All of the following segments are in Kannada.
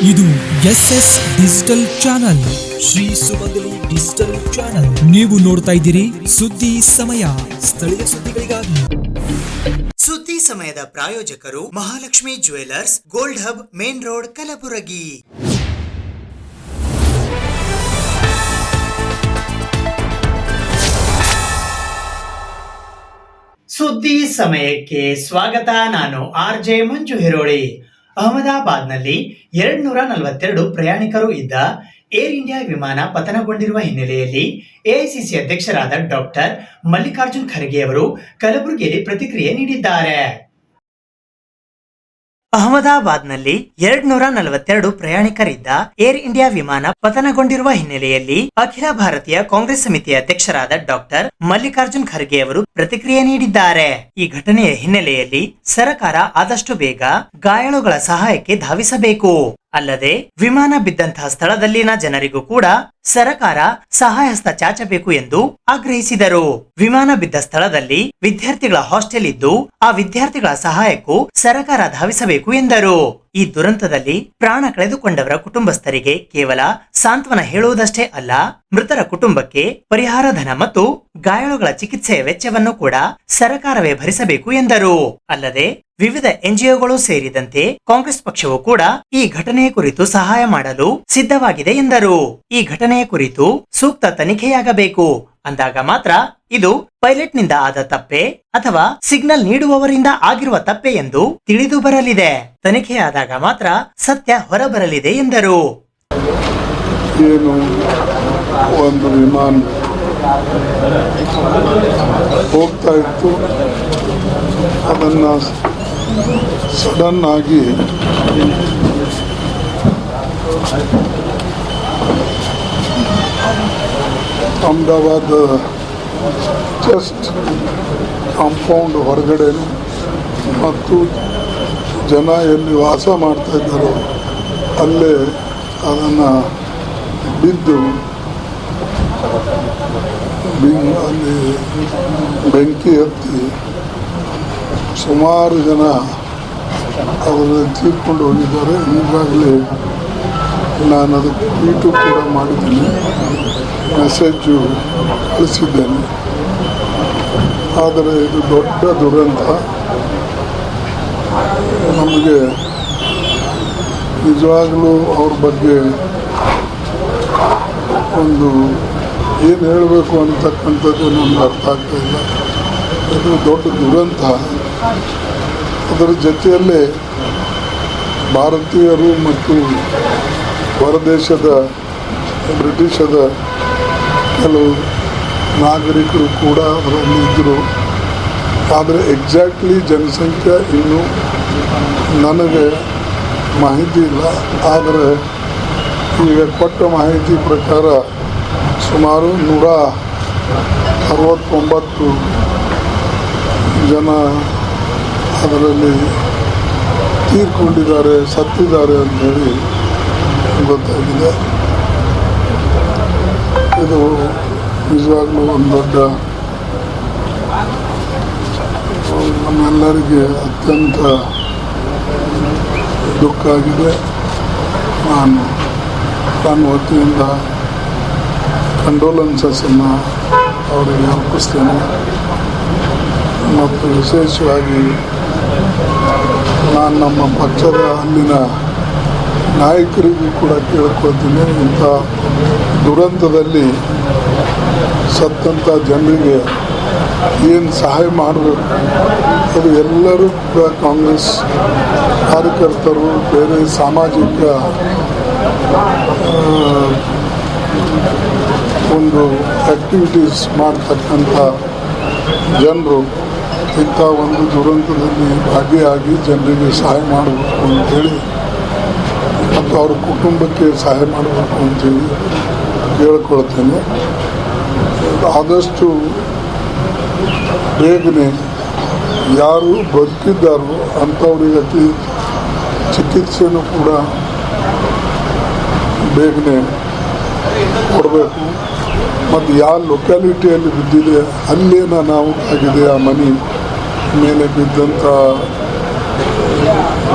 ಇದು SS ಡಿಜಿಟಲ್ ಚಾನಲ್, ಶ್ರೀ ಸುಮಂಗಲಿ ಡಿಜಿಟಲ್ ಚಾನಲ್. ನೀವು ನೋಡ್ತಾ ಇದ್ದೀರಿ ಸುದ್ದಿ ಸಮಯ, ಸ್ಥಳೀಯ ಸುದ್ದಿಗಳಿಗಾಗಿ. ಸುದ್ದಿ ಸಮಯದ ಪ್ರಾಯೋಜಕರು Mahalakshmi jewellers, gold hub, main road, Kalaburagi. ಸುದ್ದಿ ಸಮಯಕ್ಕೆ ಸ್ವಾಗತ. ನಾನು RJ ಮಂಜು ಹಿರೋಳಿ. ಅಹಮದಾಬಾದ್ನಲ್ಲಿ 242 ಪ್ರಯಾಣಿಕರು ಇದ್ದ ಏರ್ ಇಂಡಿಯಾ ವಿಮಾನ ಪತನಗೊಂಡಿರುವ ಹಿನ್ನೆಲೆಯಲ್ಲಿ ಎಐಸಿಸಿ ಅಧ್ಯಕ್ಷರಾದ ಡಾಕ್ಟರ್ ಮಲ್ಲಿಕಾರ್ಜುನ್ ಖರ್ಗೆ ಅವರು ಕಲಬುರಗಿಯಲ್ಲಿ ಪ್ರತಿಕ್ರಿಯೆ ನೀಡಿದ್ದಾರೆ. ಅಹಮದಾಬಾದ್ನಲ್ಲಿ 242 ಪ್ರಯಾಣಿಕರಿದ್ದ ಏರ್ ಇಂಡಿಯಾ ವಿಮಾನ ಪತನಗೊಂಡಿರುವ ಹಿನ್ನೆಲೆಯಲ್ಲಿ ಅಖಿಲ ಭಾರತೀಯ ಕಾಂಗ್ರೆಸ್ ಸಮಿತಿಯ ಅಧ್ಯಕ್ಷರಾದ ಡಾಕ್ಟರ್ ಮಲ್ಲಿಕಾರ್ಜುನ್ ಖರ್ಗೆ ಅವರು ಪ್ರತಿಕ್ರಿಯೆ ನೀಡಿದ್ದಾರೆ. ಈ ಘಟನೆಯ ಹಿನ್ನೆಲೆಯಲ್ಲಿ ಸರ್ಕಾರ ಆದಷ್ಟು ಬೇಗ ಗಾಯಾಳುಗಳ ಸಹಾಯಕ್ಕೆ ಧಾವಿಸಬೇಕು. ಅಲ್ಲದೆ ವಿಮಾನ ಬಿದ್ದಂತಹ ಸ್ಥಳದಲ್ಲಿನ ಜನರಿಗೂ ಕೂಡ ಸರ್ಕಾರ ಸಹಾಯ ಹಸ್ತ ಚಾಚಬೇಕು ಎಂದು ಆಗ್ರಹಿಸಿದರು. ವಿಮಾನ ಬಿದ್ದ ಸ್ಥಳದಲ್ಲಿ ವಿದ್ಯಾರ್ಥಿಗಳ ಹಾಸ್ಟೆಲ್ ಇದ್ದು ಆ ವಿದ್ಯಾರ್ಥಿಗಳ ಸಹಾಯಕ್ಕೂ ಸರ್ಕಾರ ಧಾವಿಸಬೇಕು ಎಂದರು. ಈ ದುರಂತದಲ್ಲಿ ಪ್ರಾಣ ಕಳೆದುಕೊಂಡವರ ಕುಟುಂಬಸ್ಥರಿಗೆ ಕೇವಲ ಸಾಂತ್ವನ ಹೇಳುವುದಷ್ಟೇ ಅಲ್ಲ, ಮೃತರ ಕುಟುಂಬಕ್ಕೆ ಪರಿಹಾರ ಧನ ಮತ್ತು ಗಾಯಾಳುಗಳ ಚಿಕಿತ್ಸೆಯ ವೆಚ್ಚವನ್ನು ಕೂಡ ಸರ್ಕಾರವೇ ಭರಿಸಬೇಕು ಎಂದರು. ಅಲ್ಲದೆ ವಿವಿಧ NGOಗಳು ಸೇರಿದಂತೆ ಕಾಂಗ್ರೆಸ್ ಪಕ್ಷವು ಕೂಡ ಈ ಘಟನೆಯ ಕುರಿತು ಸಹಾಯ ಮಾಡಲು ಸಿದ್ಧವಾಗಿದೆ ಎಂದರು. ಈ ಘಟನೆಯ ಕುರಿತು ಸೂಕ್ತ ತನಿಖೆಯಾಗಬೇಕು. ಅಂದಾಗ ಮಾತ್ರ ಇದು ಪೈಲಟ್ ನಿಂದ ಆದ ತಪ್ಪೆ ಅಥವಾ ಸಿಗ್ನಲ್ ನೀಡುವವರಿಂದ ಆಗಿರುವ ತಪ್ಪೆ ಎಂದು ತಿಳಿದು ಬರಲಿದೆ. ತನಿಖೆಯಾದಾಗ ಮಾತ್ರ ಸತ್ಯ ಹೊರಬರಲಿದೆ ಎಂದರು. ಏನು ಒಂದು ವಿಮಾನ ಹೋಗ್ತಾ ಇತ್ತು, ಅದನ್ನ ಸಡನ್ ಆಗಿ ಅಹಮದಾಬಾದ್ ಜಸ್ಟ್ ಕಾಂಪೌಂಡ್ ಹೊರಗಡೆ ಮತ್ತು ಜನ ಎಲ್ಲಿ ವಾಸ ಮಾಡ್ತಾ ಇದ್ದಾರೋ ಅಲ್ಲೇ ಅದನ್ನು ಬಿದ್ದು ಅಲ್ಲಿ ಬೆಂಕಿ ಹತ್ತಿ ಸುಮಾರು ಜನ ಅದನ್ನು ತೀರ್ಕೊಂಡು ಹೋಗಿದ್ದಾರೆ. ಈಗಾಗಲೇ ನಾನು ಅದಕ್ಕೆ ಟ್ವೀಟು ಕೂಡ ಮಾಡಿದ್ದೀನಿ, ಮೆಸೇಜು ಕಳಿಸಿದ್ದೇನೆ. ಆದರೆ ಇದು ದೊಡ್ಡ ದುರಂತ. ನಮಗೆ ನಿಜವಾಗಲೂ ಅವ್ರ ಬಗ್ಗೆ ಒಂದು ಏನು ಹೇಳಬೇಕು ಅಂತಕ್ಕಂಥದ್ದು ನಮ್ಗೆ ಅರ್ಥ ಆಗ್ತಾ ಇಲ್ಲ. ಇದು ದೊಡ್ಡ ದುರಂತ. ಅದರ ಜೊತೆಯಲ್ಲೇ ಭಾರತೀಯರು ಮತ್ತು ಹೊರದೇಶದ ಬ್ರಿಟಿಷದ ಕೆಲವು ನಾಗರಿಕರು ಕೂಡ ಅದರಲ್ಲಿ ಇದ್ದರು. ಆದರೆ ಎಕ್ಸಾಕ್ಟ್ಲಿ ಜನಸಂಖ್ಯೆ ಇನ್ನೂ ನನಗೆ ಮಾಹಿತಿ ಇಲ್ಲ. ಆದರೆ ಈಗ ಕೊಟ್ಟ ಮಾಹಿತಿ ಪ್ರಕಾರ ಸುಮಾರು 169 ಜನ ಅದರಲ್ಲಿ ತೀರ್ಕೊಂಡಿದ್ದಾರೆ, ಸತ್ತಿದ್ದಾರೆ ಅಂಥೇಳಿ ಗೊತ್ತಾಗಿದೆ. ಇದು ನಿಜವಾಗ್ಲೂ ಒಂದು ದೊಡ್ಡ, ನಮ್ಮೆಲ್ಲರಿಗೆ ಅತ್ಯಂತ ದುಃಖ ಆಗಿದೆ. ನಾನು ನನ್ನ ವತಿಯಿಂದ ಕಂಡೋಲೆನ್ಸನ್ನು ಅವರಿಗೆ ಅರ್ಪಿಸ್ತೇನೆ. ಮತ್ತು ವಿಶೇಷವಾಗಿ ನಾನು ನಮ್ಮ ಪಕ್ಷದ ಅಲ್ಲಿನ ನಾಯಕರಿಗೂ ಕೂಡ ಕೇಳ್ಕೊಳ್ತೀನಿ, ಇಂಥ ದುರಂತದಲ್ಲಿ ಸತ್ತಂಥ ಜನರಿಗೆ ಏನು ಸಹಾಯ ಮಾಡಬೇಕು ಅದು ಎಲ್ಲರೂ ಕೂಡ ಕಾಂಗ್ರೆಸ್ ಕಾರ್ಯಕರ್ತರು, ಬೇರೆ ಸಾಮಾಜಿಕ ಒಂದು ಆ್ಯಕ್ಟಿವಿಟೀಸ್ ಮಾಡ್ತಕ್ಕಂಥ ಜನರು ಇಂಥ ಒಂದು ದುರಂತದಲ್ಲಿ ಭಾಗಿಯಾಗಿ ಜನರಿಗೆ ಸಹಾಯ ಮಾಡಬೇಕು ಅಂತೇಳಿ ಮತ್ತು ಅವ್ರ ಕುಟುಂಬಕ್ಕೆ ಸಹಾಯ ಮಾಡಬೇಕು ಅಂತೇಳಿ ಕೇಳ್ಕೊಳ್ತೇನೆ. ಆದಷ್ಟು ಬೇಗನೆ ಯಾರು ಬದುಕಿದ್ದಾರೋ ಅಂಥವ್ರಿಗೆ ಅತಿ ಚಿಕಿತ್ಸೆನೂ ಕೂಡ ಬೇಗನೆ ಕೊಡಬೇಕು. ಮತ್ತು ಯಾವ ಲೊಕ್ಯಾಲಿಟಿಯಲ್ಲಿ ಬಿದ್ದಿದೆ ಅಲ್ಲೇನ ನಾವು ಆಗಿದೆ ಆ ಮನೆ ಮೇಲೆ ಬಿದ್ದಂಥ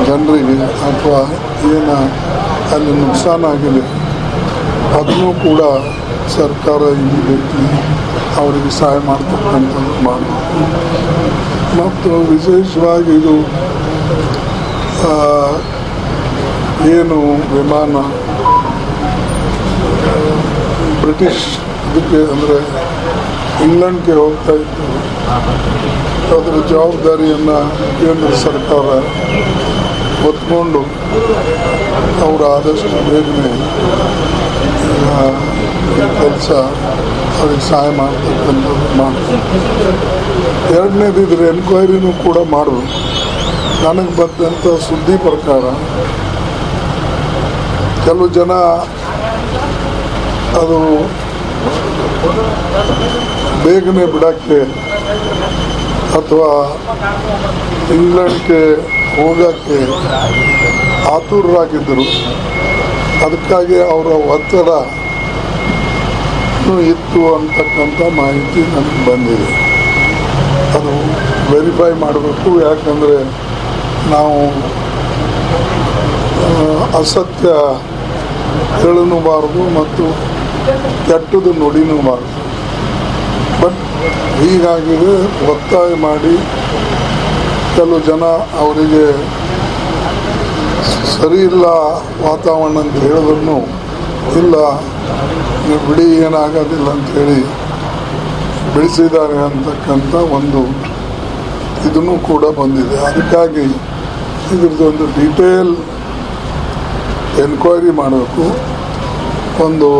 ಜನರಿಗೆ ಅಥವಾ ಏನು ಅಲ್ಲಿ ನುಕ್ಸಾನ ಆಗಿದೆ, ಅದನ್ನು ಕೂಡ ಸರ್ಕಾರ ಇಮಿಡಿಯೇಟ್ಲಿ ಅವರಿಗೆ ಸಹಾಯ ಮಾಡ್ತಕ್ಕಂಥದ್ದು ಮಾಡಬೇಕು. ಮತ್ತು ವಿಶೇಷವಾಗಿ ಇದು ಏನು ವಿಮಾನ ಬ್ರಿಟಿಷ್ ಇದಕ್ಕೆ ಅಂದರೆ ಇಂಗ್ಲೆಂಡ್ಗೆ ಹೋಗ್ತಾ ಇತ್ತು, ಅದರ ಜವಾಬ್ದಾರಿಯನ್ನು ಕೇಂದ್ರ ಸರ್ಕಾರ ಹೊತ್ಕೊಂಡು ಅವರು ಆದಷ್ಟು ಬೇಗನೆ ಕೆಲಸ ಅವ್ರಿಗೆ ಸಹಾಯ ಮಾಡ್ತಕ್ಕಂಥದ್ದು ಮಾಡ್ತಾರೆ. ಎರಡನೇದು ಇದ್ರ ಎನ್ಕ್ವೈರಿನೂ ಕೂಡ ಮಾಡಬೇಕು. ನನಗೆ ಬಂದಂಥ ಸುದ್ದಿ ಪ್ರಕಾರ ಕೆಲವು ಜನ ಅದು ಬೇಗನೆ ಬಿಡೋಕ್ಕೆ ಅಥವಾ ಇಂಗ್ಲೆಂಡ್ಗೆ ಹೋಗೋಕ್ಕೆ ಆತುರರಾಗಿದ್ದರು. ಅದಕ್ಕಾಗಿ ಅವರ ಒತ್ತಡ ಇತ್ತು ಅಂತಕ್ಕಂಥ ಮಾಹಿತಿ ನನಗೆ ಬಂದಿದೆ. ಅದು ವೆರಿಫೈ ಮಾಡಬೇಕು. ಯಾಕಂದರೆ ನಾವು ಅಸತ್ಯ ಹೇಳನೂಬಾರ್ದು ಮತ್ತು ಕೆಟ್ಟದ್ದು ನುಡಿನೂಬಾರ್ದು. ಬಟ್ ಹೀಗಾಗಿದೆ, ಒತ್ತಾಯ ಮಾಡಿ ಕೆಲವು ಜನ ಅವರಿಗೆ ಸರಿ ಇಲ್ಲ ವಾತಾವರಣ ಅಂತ ಹೇಳಿದ್ರು, ಇಲ್ಲ ನೀವು ಬಿಡಿ ಏನಾಗೋದಿಲ್ಲ ಅಂಥೇಳಿ ಬಿಡಿಸಿದ್ದಾರೆ ಅಂತಕ್ಕಂಥ ಒಂದು ಇದನ್ನು ಕೂಡ ಬಂದಿದೆ. ಅದಕ್ಕಾಗಿ ಇದ್ರದ್ದೊಂದು ಡೀಟೇಲ್ ಎನ್ಕ್ವೈರಿ ಮಾಡಬೇಕು. ಒಂದು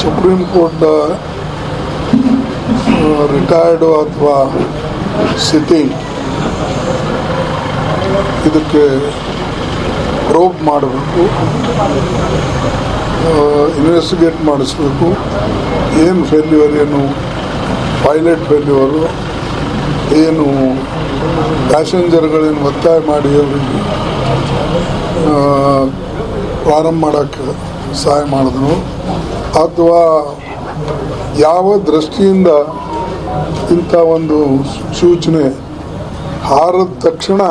ಸುಪ್ರೀಂ ಕೋರ್ಟ್ ರಿಟೈರ್ಡು ಅಥವಾ ಸಿಟ್ಟಿಂಗ್ ಇದಕ್ಕೆ ಪ್ರೋಬ್ ಮಾಡಬೇಕು, ಇನ್ವೆಸ್ಟಿಗೇಟ್ ಮಾಡಿಸ್ಬೇಕು. ಏನು ಫೇಲ್ಯೂರ್, ಏನು ಪೈಲಟ್ ಫೇಲ್ಯೂರು, ಏನು ಪ್ಯಾಸೆಂಜರ್ಗಳೇನು ಒತ್ತಾಯ ಮಾಡಿ ಅವರಿಗೆ ಪ್ರಾರಂಭ ಮಾಡೋಕ್ಕೆ ಸಹಾಯ ಮಾಡಿದ್ರು, ಅಥವಾ ಯಾವ ದೃಷ್ಟಿಯಿಂದ ಇಂಥ ಒಂದು ಸೂಚನೆ ಹಾರದ ತಕ್ಷಣ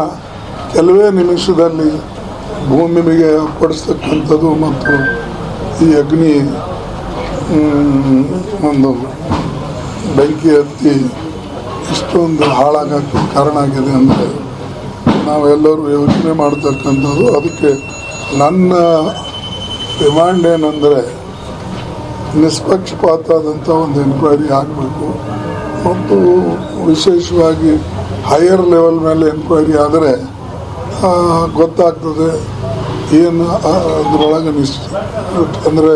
ಕೆಲವೇ ನಿಮಿಷದಲ್ಲಿ ಭೂಮಿಗೆ ಅಪ್ಪಡಿಸ್ತಕ್ಕಂಥದ್ದು ಮತ್ತು ಈ ಅಗ್ನಿ ಒಂದು ಬೆಂಕಿ ಹತ್ತಿ ಇಷ್ಟೊಂದು ಹಾಳಾಗೋಕ್ಕೆ ಕಾರಣ ಆಗಿದೆ ಅಂದರೆ ನಾವೆಲ್ಲರೂ ಯೋಚನೆ ಮಾಡ್ತಕ್ಕಂಥದ್ದು. ಅದಕ್ಕೆ ನನ್ನ ಡಿಮ್ಯಾಂಡ್ ಏನಂದರೆ ನಿಷ್ಪಕ್ಷಪಾತವಾದಂಥ ಒಂದು ಎನ್ಕ್ವೈರಿ ಆಗಬೇಕು ಮತ್ತು ವಿಶೇಷವಾಗಿ ಹೈಯರ್ ಲೆವೆಲ್ ಮೇಲೆ ಎನ್ಕ್ವೈರಿ ಆದರೆ ಗೊತ್ತಾಗ್ತದೆ ಏನು ಅದರೊಳಗೆ ಅಂದರೆ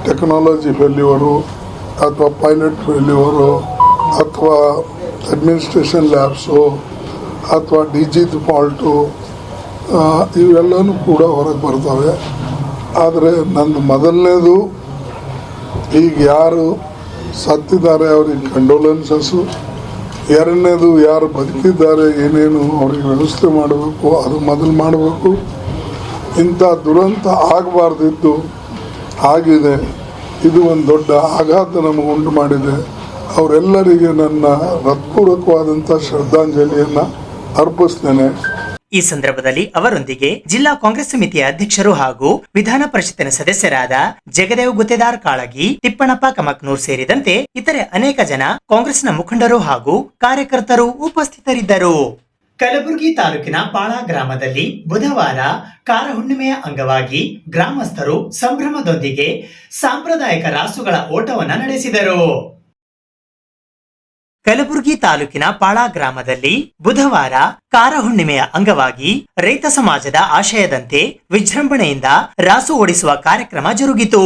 ಟೆಕ್ನಾಲಜಿ ಫೇಲ್ಯೂರು ಅಥವಾ ಪೈಲಟ್ ಫೇಲ್ಯೂರು ಅಥವಾ ಅಡ್ಮಿನಿಸ್ಟ್ರೇಷನ್ ಲ್ಯಾಬ್ಸು ಅಥವಾ ಡಿಜಿದು ಫಾಲ್ಟು ಇವೆಲ್ಲವೂ ಕೂಡ ಹೊರಗೆ ಬರ್ತವೆ. ಆದರೆ ನಂದು ಮೊದಲನೇದು ಈಗ ಯಾರು ಸತ್ತಿದ್ದಾರೆ ಅವ್ರಿಗೆ ಕಂಡೋಲೆನ್ಸಸ್ಸು, ಎರಡನೇದು ಯಾರು ಬದುಕಿದ್ದಾರೆ ಏನೇನು ಅವ್ರಿಗೆ ವ್ಯವಸ್ಥೆ ಮಾಡಬೇಕು ಅದು ಮೊದಲು ಮಾಡಬೇಕು. ಇಂಥ ದುರಂತ ಆಗಬಾರ್ದಿತ್ತು, ಆಗಿದೆ. ಇದು ಒಂದು ದೊಡ್ಡ ಆಘಾತ ನಮಗುಂಟು ಮಾಡಿದೆ. ಅವರೆಲ್ಲರಿಗೆ ನನ್ನ ಹೃತ್ಪೂರ್ವಕವಾದಂಥ ಶ್ರದ್ಧಾಂಜಲಿಯನ್ನು ಅರ್ಪಿಸ್ತೇನೆ. ಈ ಸಂದರ್ಭದಲ್ಲಿ ಅವರೊಂದಿಗೆ ಜಿಲ್ಲಾ ಕಾಂಗ್ರೆಸ್ ಸಮಿತಿಯ ಅಧ್ಯಕ್ಷರು ಹಾಗೂ ವಿಧಾನ ಪರಿಷತ್ತಿನ ಸದಸ್ಯರಾದ ಜಗದೇವ್ ಗುತ್ತೇದಾರ್ ಕಾಳಗಿ, ತಿಪ್ಪಣಪ್ಪ ಕಮಕ್ನೂರ್ ಸೇರಿದಂತೆ ಇತರೆ ಅನೇಕ ಜನ ಕಾಂಗ್ರೆಸ್ನ ಮುಖಂಡರು ಹಾಗೂ ಕಾರ್ಯಕರ್ತರು ಉಪಸ್ಥಿತರಿದ್ದರು. ಕಲಬುರಗಿ ತಾಲೂಕಿನ ಪಾಳಾ ಗ್ರಾಮದಲ್ಲಿ ಬುಧವಾರ ಕಾರ ಹುಣ್ಣಿಮೆಯ ಅಂಗವಾಗಿ ಗ್ರಾಮಸ್ಥರು ಸಂಭ್ರಮದೊಂದಿಗೆ ಸಾಂಪ್ರದಾಯಿಕ ರಾಸುಗಳ ಓಟವನ್ನು ನಡೆಸಿದರು. ಕಲಬುರಗಿ ತಾಲೂಕಿನ ಪಾಳಾ ಗ್ರಾಮದಲ್ಲಿ ಬುಧವಾರ ಕಾರ ಹುಣ್ಣಿಮೆಯ ಅಂಗವಾಗಿ ರೈತ ಸಮಾಜದ ಆಶಯದಂತೆ ವಿಜೃಂಭಣೆಯಿಂದ ರಾಸು ಓಡಿಸುವ ಕಾರ್ಯಕ್ರಮ ಜರುಗಿತು.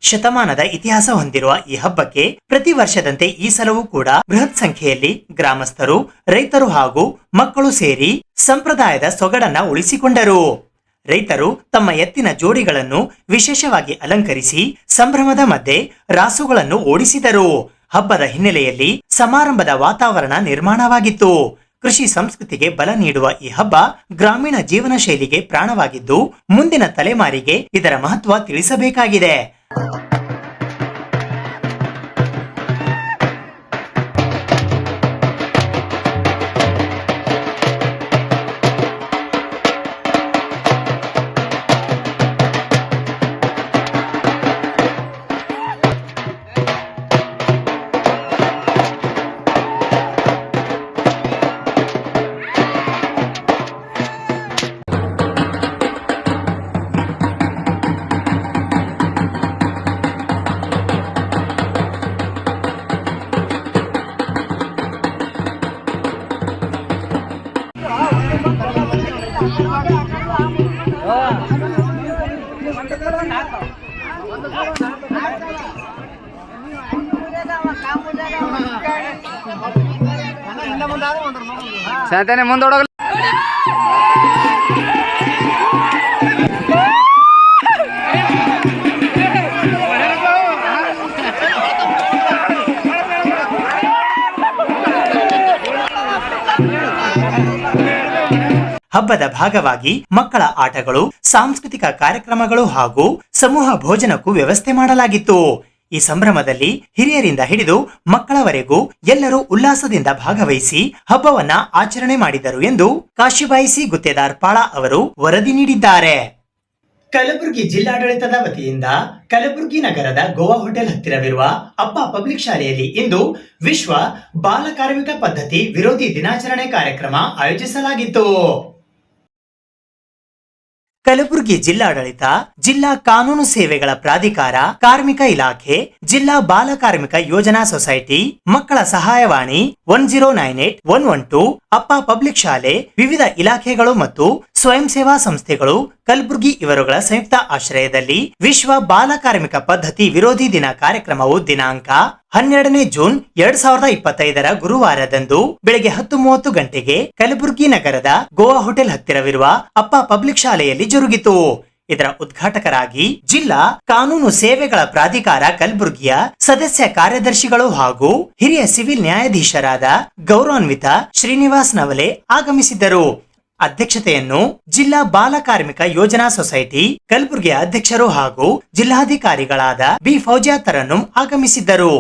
ಶತಮಾನದ ಇತಿಹಾಸ ಹೊಂದಿರುವ ಈ ಹಬ್ಬಕ್ಕೆ ಪ್ರತಿ ವರ್ಷದಂತೆ ಈ ಸಲವೂ ಕೂಡ ಬೃಹತ್ ಸಂಖ್ಯೆಯಲ್ಲಿ ಗ್ರಾಮಸ್ಥರು, ರೈತರು ಹಾಗೂ ಮಕ್ಕಳು ಸೇರಿ ಸಂಪ್ರದಾಯದ ಸೊಗಡನ್ನ ಉಳಿಸಿಕೊಂಡರು. ರೈತರು ತಮ್ಮ ಎತ್ತಿನ ಜೋಡಿಗಳನ್ನು ವಿಶೇಷವಾಗಿ ಅಲಂಕರಿಸಿ ಸಂಭ್ರಮದ ಮಧ್ಯೆ ರಾಸುಗಳನ್ನು ಓಡಿಸಿದರು. ಹಬ್ಬದ ಹಿನ್ನೆಲೆಯಲ್ಲಿ ಸಮಾರಂಭದ ವಾತಾವರಣ ನಿರ್ಮಾಣವಾಗಿತ್ತು. ಕೃಷಿ ಸಂಸ್ಕೃತಿಗೆ ಬಲ ನೀಡುವ ಈ ಹಬ್ಬ ಗ್ರಾಮೀಣ ಜೀವನ ಶೈಲಿಗೆ ಪ್ರಾಣವಾಗಿದ್ದು, ಮುಂದಿನ ತಲೆಮಾರಿಗೆ ಇದರ ಮಹತ್ವ ತಿಳಿಸಬೇಕಾಗಿದೆ. ಶಾಂತನೆ ಮುಂದೋಡೋಗ ಹಬ್ಬದ ಭಾಗವಾಗಿ ಮಕ್ಕಳ ಆಟಗಳು, ಸಾಂಸ್ಕೃತಿಕ ಕಾರ್ಯಕ್ರಮಗಳು ಹಾಗೂ ಸಮೂಹ ಭೋಜನಕ್ಕೂ ವ್ಯವಸ್ಥೆ ಮಾಡಲಾಗಿತ್ತು. ಈ ಸಂಭ್ರಮದಲ್ಲಿ ಹಿರಿಯರಿಂದ ಹಿಡಿದು ಮಕ್ಕಳವರೆಗೂ ಎಲ್ಲರೂ ಉಲ್ಲಾಸದಿಂದ ಭಾಗವಹಿಸಿ ಹಬ್ಬವನ್ನ ಆಚರಣೆ ಮಾಡಿದರು ಎಂದು ಕಾಶಿಬಾಯಿ ಸಿ ಗುತ್ತೇದಾರ್ ಪಾಳ ಅವರು ವರದಿ ನೀಡಿದ್ದಾರೆ. ಕಲಬುರಗಿ ಜಿಲ್ಲಾಡಳಿತದ ವತಿಯಿಂದ ಕಲಬುರಗಿ ನಗರದ ಗೋವಾ ಹೋಟೆಲ್ ಹತ್ತಿರವಿರುವ ಅಪ್ಪ ಪಬ್ಲಿಕ್ ಶಾಲೆಯಲ್ಲಿ ಇಂದು ವಿಶ್ವ ಬಾಲ ಕಾರ್ಮಿಕ ಪದ್ಧತಿ ವಿರೋಧಿ ದಿನಾಚರಣೆ ಕಾರ್ಯಕ್ರಮ ಆಯೋಜಿಸಲಾಗಿತ್ತು. ಕಲಬುರಗಿ ಜಿಲ್ಲಾಡಳಿತ, ಜಿಲ್ಲಾ ಕಾನೂನು ಸೇವೆಗಳ ಪ್ರಾಧಿಕಾರ, ಕಾರ್ಮಿಕ ಇಲಾಖೆ, ಜಿಲ್ಲಾ ಬಾಲ ಕಾರ್ಮಿಕ ಯೋಜನಾ ಸೊಸೈಟಿ, ಮಕ್ಕಳ ಸಹಾಯವಾಣಿ 1098 112, ಅಪ್ಪ ಪಬ್ಲಿಕ್ ಶಾಲೆ, ವಿವಿಧ ಇಲಾಖೆಗಳು ಮತ್ತು ಸ್ವಯಂ ಸೇವಾ ಸಂಸ್ಥೆಗಳು ಕಲಬುರಗಿ ಇವರುಗಳ ಸಂಯುಕ್ತ ಆಶ್ರಯದಲ್ಲಿ ವಿಶ್ವ ಬಾಲ ಕಾರ್ಮಿಕ ಪದ್ಧತಿ ವಿರೋಧಿ ದಿನ ಕಾರ್ಯಕ್ರಮವು ದಿನಾಂಕ 12ನೇ ಜೂನ್ 2025 ಗುರುವಾರದಂದು ಬೆಳಗ್ಗೆ 10:30 ಗಂಟೆಗೆ ಕಲಬುರಗಿ ನಗರದ ಗೋವಾ ಹೋಟೆಲ್ ಹತ್ತಿರವಿರುವ ಅಪ್ಪ ಪಬ್ಲಿಕ್ ಶಾಲೆಯಲ್ಲಿ ಜರುಗಿತು. ಇದರ ಉದ್ಘಾಟಕರಾಗಿ ಜಿಲ್ಲಾ ಕಾನೂನು ಸೇವೆಗಳ ಪ್ರಾಧಿಕಾರ ಕಲಬುರಗಿಯ ಸದಸ್ಯ ಕಾರ್ಯದರ್ಶಿಗಳು ಹಾಗೂ ಹಿರಿಯ ಸಿವಿಲ್ ನ್ಯಾಯಾಧೀಶರಾದ ಗೌರವಾನ್ವಿತ ಶ್ರೀನಿವಾಸ್ ನವಲೆ ಆಗಮಿಸಿದ್ದರು. ಅಧ್ಯಕ್ಷತೆಯನ್ನು ಜಿಲ್ಲಾ ಬಾಲ ಕಾರ್ಮಿಕ ಯೋಜನಾ ಸೊಸೈಟಿ ಕಲಬುರಗಿಯ ಅಧ್ಯಕ್ಷರು ಹಾಗೂ ಜಿಲ್ಲಾಧಿಕಾರಿಗಳಾದ ಬಿ ಫೌಜಿಯಾ ತರನ್ನುಂ ಆಗಮಿಸಿದ್ದರು.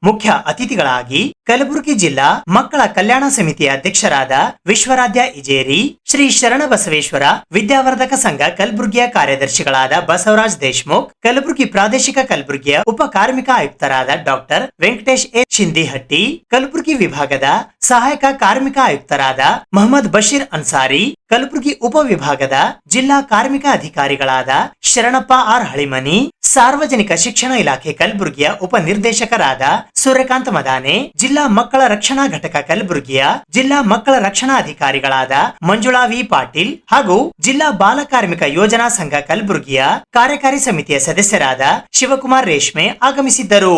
ಮುಖ್ಯ ಅತಿಥಿಗಳಾಗಿ ಕಲಬುರಗಿ ಜಿಲ್ಲಾ ಮಕ್ಕಳ ಕಲ್ಯಾಣ ಸಮಿತಿಯ ಅಧ್ಯಕ್ಷರಾದ ವಿಶ್ವರಾಧ್ಯ ಇಜೇರಿ, ಶ್ರೀ ಶರಣಬಸವೇಶ್ವರ ವಿದ್ಯಾವರ್ಧಕ ಸಂಘ ಕಲಬುರಗಿಯ ಕಾರ್ಯದರ್ಶಿಗಳಾದ ಬಸವರಾಜ್ ದೇಶಮುಖ್, ಕಲಬುರಗಿ ಪ್ರಾದೇಶಿಕ ಕಲಬುರಗಿಯ ಉಪ ಕಾರ್ಮಿಕ ಆಯುಕ್ತರಾದ ಡಾಕ್ಟರ್ ವೆಂಕಟೇಶ್ ಎ ಶಿಂದಿಹಟ್ಟಿ, ಕಲಬುರಗಿ ವಿಭಾಗದ ಸಹಾಯಕ ಕಾರ್ಮಿಕ ಆಯುಕ್ತರಾದ ಮೊಹಮ್ಮದ್ ಬಶೀರ್ ಅನ್ಸಾರಿ, ಕಲಬುರಗಿ ಉಪವಿಭಾಗದ ಜಿಲ್ಲಾ ಕಾರ್ಮಿಕ ಅಧಿಕಾರಿಗಳಾದ ಶರಣಪ್ಪ ಆರ್ ಹಳಿಮನಿ, ಸಾರ್ವಜನಿಕ ಶಿಕ್ಷಣ ಇಲಾಖೆ ಕಲಬುರಗಿಯ ಉಪ ನಿರ್ದೇಶಕರಾದ ಸೂರ್ಯಕಾಂತ್ ಮದಾನೆ, ಜಿಲ್ಲಾ ಮಕ್ಕಳ ರಕ್ಷಣಾ ಘಟಕ ಕಲಬುರಗಿಯ ಜಿಲ್ಲಾ ಮಕ್ಕಳ ರಕ್ಷಣಾ ಅಧಿಕಾರಿಗಳಾದ ಮಂಜುಳಾ ವಿ ಪಾಟೀಲ್ ಹಾಗೂ ಜಿಲ್ಲಾ ಬಾಲ ಕಾರ್ಮಿಕ ಯೋಜನಾ ಸಂಘ ಕಲಬುರಗಿಯ ಕಾರ್ಯಕಾರಿ ಸಮಿತಿಯ ಸದಸ್ಯರಾದ ಶಿವಕುಮಾರ್ ರೇಷ್ಮೆ ಆಗಮಿಸಿದ್ದರು.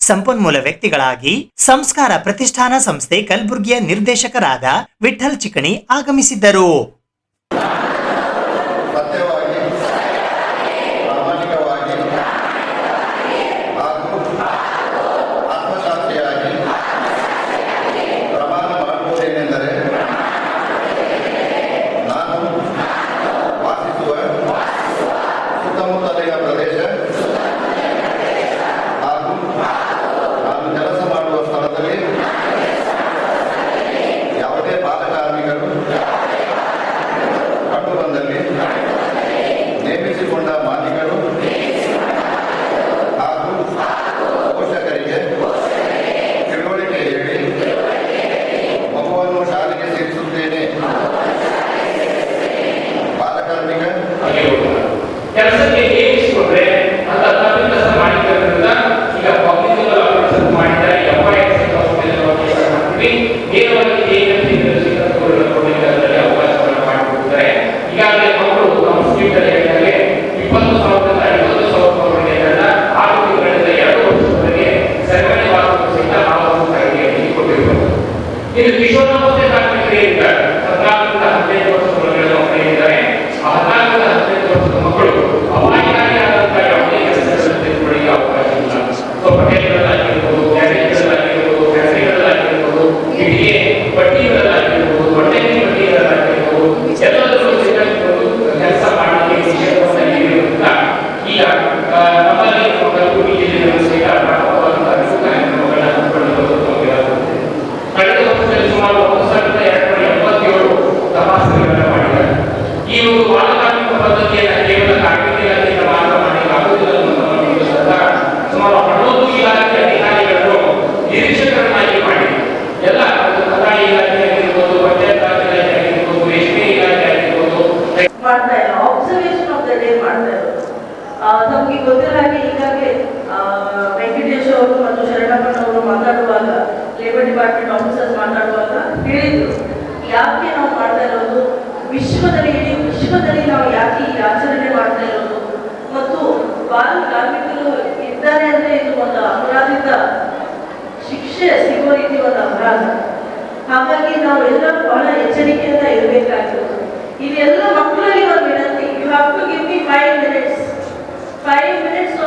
ಸಂಪನ್ಮೂಲ ವ್ಯಕ್ತಿಗಳಾಗಿ ಸಂಸ್ಕಾರ ಪ್ರತಿಷ್ಠಾನ ಸಂಸ್ಥೆ ಕಲಬುರಗಿಯ ನಿರ್ದೇಶಕರಾದ ವಿಠಲ್ ಚಿಕಣಿ ಆಗಮಿಸಿದ್ದರು. ಕೆಲಸಕ್ಕೆ ನೇಮಿಸಿಕೊಂಡ್ರೆ ಅಂತ ತಪ್ಪಿನ ಮಾಡಿದ್ದರಿಂದ ಈಗ ಪಬ್ಲಿಕ್ ಮಾಡಿದ್ದಾರೆ ನೇರವಾಗಿ ಅವಕಾಶವನ್ನು ಮಾಡಿಕೊಡ್ತಾರೆ. ಈಗಾಗಲೇ ಮಕ್ಕಳು ನಮ್ಮ ಸ್ಟೇಟಲ್ಲಿ ಹೇಳಿದರೆ 20,000ರಿಂದ 50,000 6 ತಿಂಗಳಿಂದ 2 ವರ್ಷದವರೆಗೆ ಸರ್ಕಾರಿ ಸಹಿತ ನಾವು ಕೊಟ್ಟಿರುವುದು. ಇದು ಕಿಶೋರಾವಸ್ಥೆ ಕಾರ್ಮಿಕರೇ ಇದ್ದಾರೆ. 14ರಿಂದ 15 ವರ್ಷದವರೆಗೆ ಮಕ್ಕಳಿದ್ದಾರೆ. 14ರಿಂದ 15 ವರ್ಷದ ಮಕ್ಕಳು ಅಪಾಯಕಾರಿಯಾದಂತಹ ಯಾವುದೇ ಕೆಲಸಗಳನ್ನು ತೆಗೆದುಕೊಳ್ಳಿಕ್ಕೆ ಅವಕಾಶ ಇಲ್ಲ. ಹೋಟೆಲ್ಗಳಲ್ಲಾಗಿರ್ಬೋದು, ಗ್ಯಾರೇಜ್ಗಳಲ್ಲಾಗಿರ್ಬೋದು, ಫ್ಯಾಕ್ಟರಿಗಳಲ್ಲಾಗಿರ್ಬೋದು, ಇಟ್ಟಿಗೆ ಬಡ್ಡಿಗಳಲ್ಲಾಗಿರ್ಬೋದು, ಬಡ್ಡಿಗಳಲ್ಲಾಗಿರ್ಬೋದು, ಎಲ್ಲದರಲ್ಲೂ ಕೆಲಸ ಮಾಡಲಿಕ್ಕೆ ನಿಷೇಧವನ್ನು ನೀಡಿರುವುದಿಲ್ಲ. ಈಗ ನಮ್ಮಲ್ಲಿ ಕಲಬುರಗಿ ಜಿಲ್ಲೆಯಲ್ಲಿ ಸಹಿತ ಕಳೆದ ವರ್ಷದಲ್ಲಿ ಸುಮಾರು 1,287 ತಪಾಸಣೆಗಳನ್ನು ಮಾಡಿದ್ದಾರೆ. ಈ ಒಂದು ಬಾಲ ಕಾರ್ಮಿಕ ಪದ್ಧತಿಯನ್ನು ಕೇವಲ ಕಾರ್ಮಿಕ ಇಲಾಖೆಯಿಂದ ಮಾತ್ರ ಮಾಡಲಿಕ್ಕಾಗುವುದಿಲ್ಲ ಅನ್ನೋದನ್ನು ಸುಮಾರು 11 ಇಲಾಖೆ ಅಧಿಕಾರಿಗಳನ್ನು ನಿರೀಕ್ಷಕರನ್ನಾಗಿ ಮಾಡಿ ಎಲ್ಲ ಕಂದಾಯ ಇಲಾಖೆ ಆಗಿರ್ಬೋದು, ಪಂಚಾಯತ್ ರಾಜ್ ಇಲಾಖೆ ಆಗಿರ್ಬೋದು, ರೇಷ್ಮೆ ಇಲಾಖೆ ಆಗಿರ್ಬೋದು ಮಾಡ್ತಾ ಇಲ್ಲ. ಆಬ್ಸರ್ವೇಷನ್ ಆಫ್ ದ ಡೇ ಮಾಡ್ತಾ ಇರೋದು. ನಮಗೆ ಗೊತ್ತಿರೋ ಹಾಗೆ ಈಗಾಗಲೇ ವೆಂಕಟೇಶ್ ಅವರು ಮತ್ತು ಶರಣಪ್ಪನವರು ಮಾತಾಡುವಾಗ, ಲೇಬರ್ ಡಿಪಾರ್ಟ್ಮೆಂಟ್ ಆಫೀಸರ್ಸ್ ಮಾತಾಡುವಾಗ ಹೇಳಿದ್ರು, ಯಾಕೆ ನಾವು ಮಾಡ್ತಾ ಇರೋದು, ವಿಶ್ವದಲ್ಲಿ ನಾವು ಯಾಕೆ ಈ ಆಚರಣೆ ಮಾಡ್ತಾ ಇರೋದು ಮತ್ತು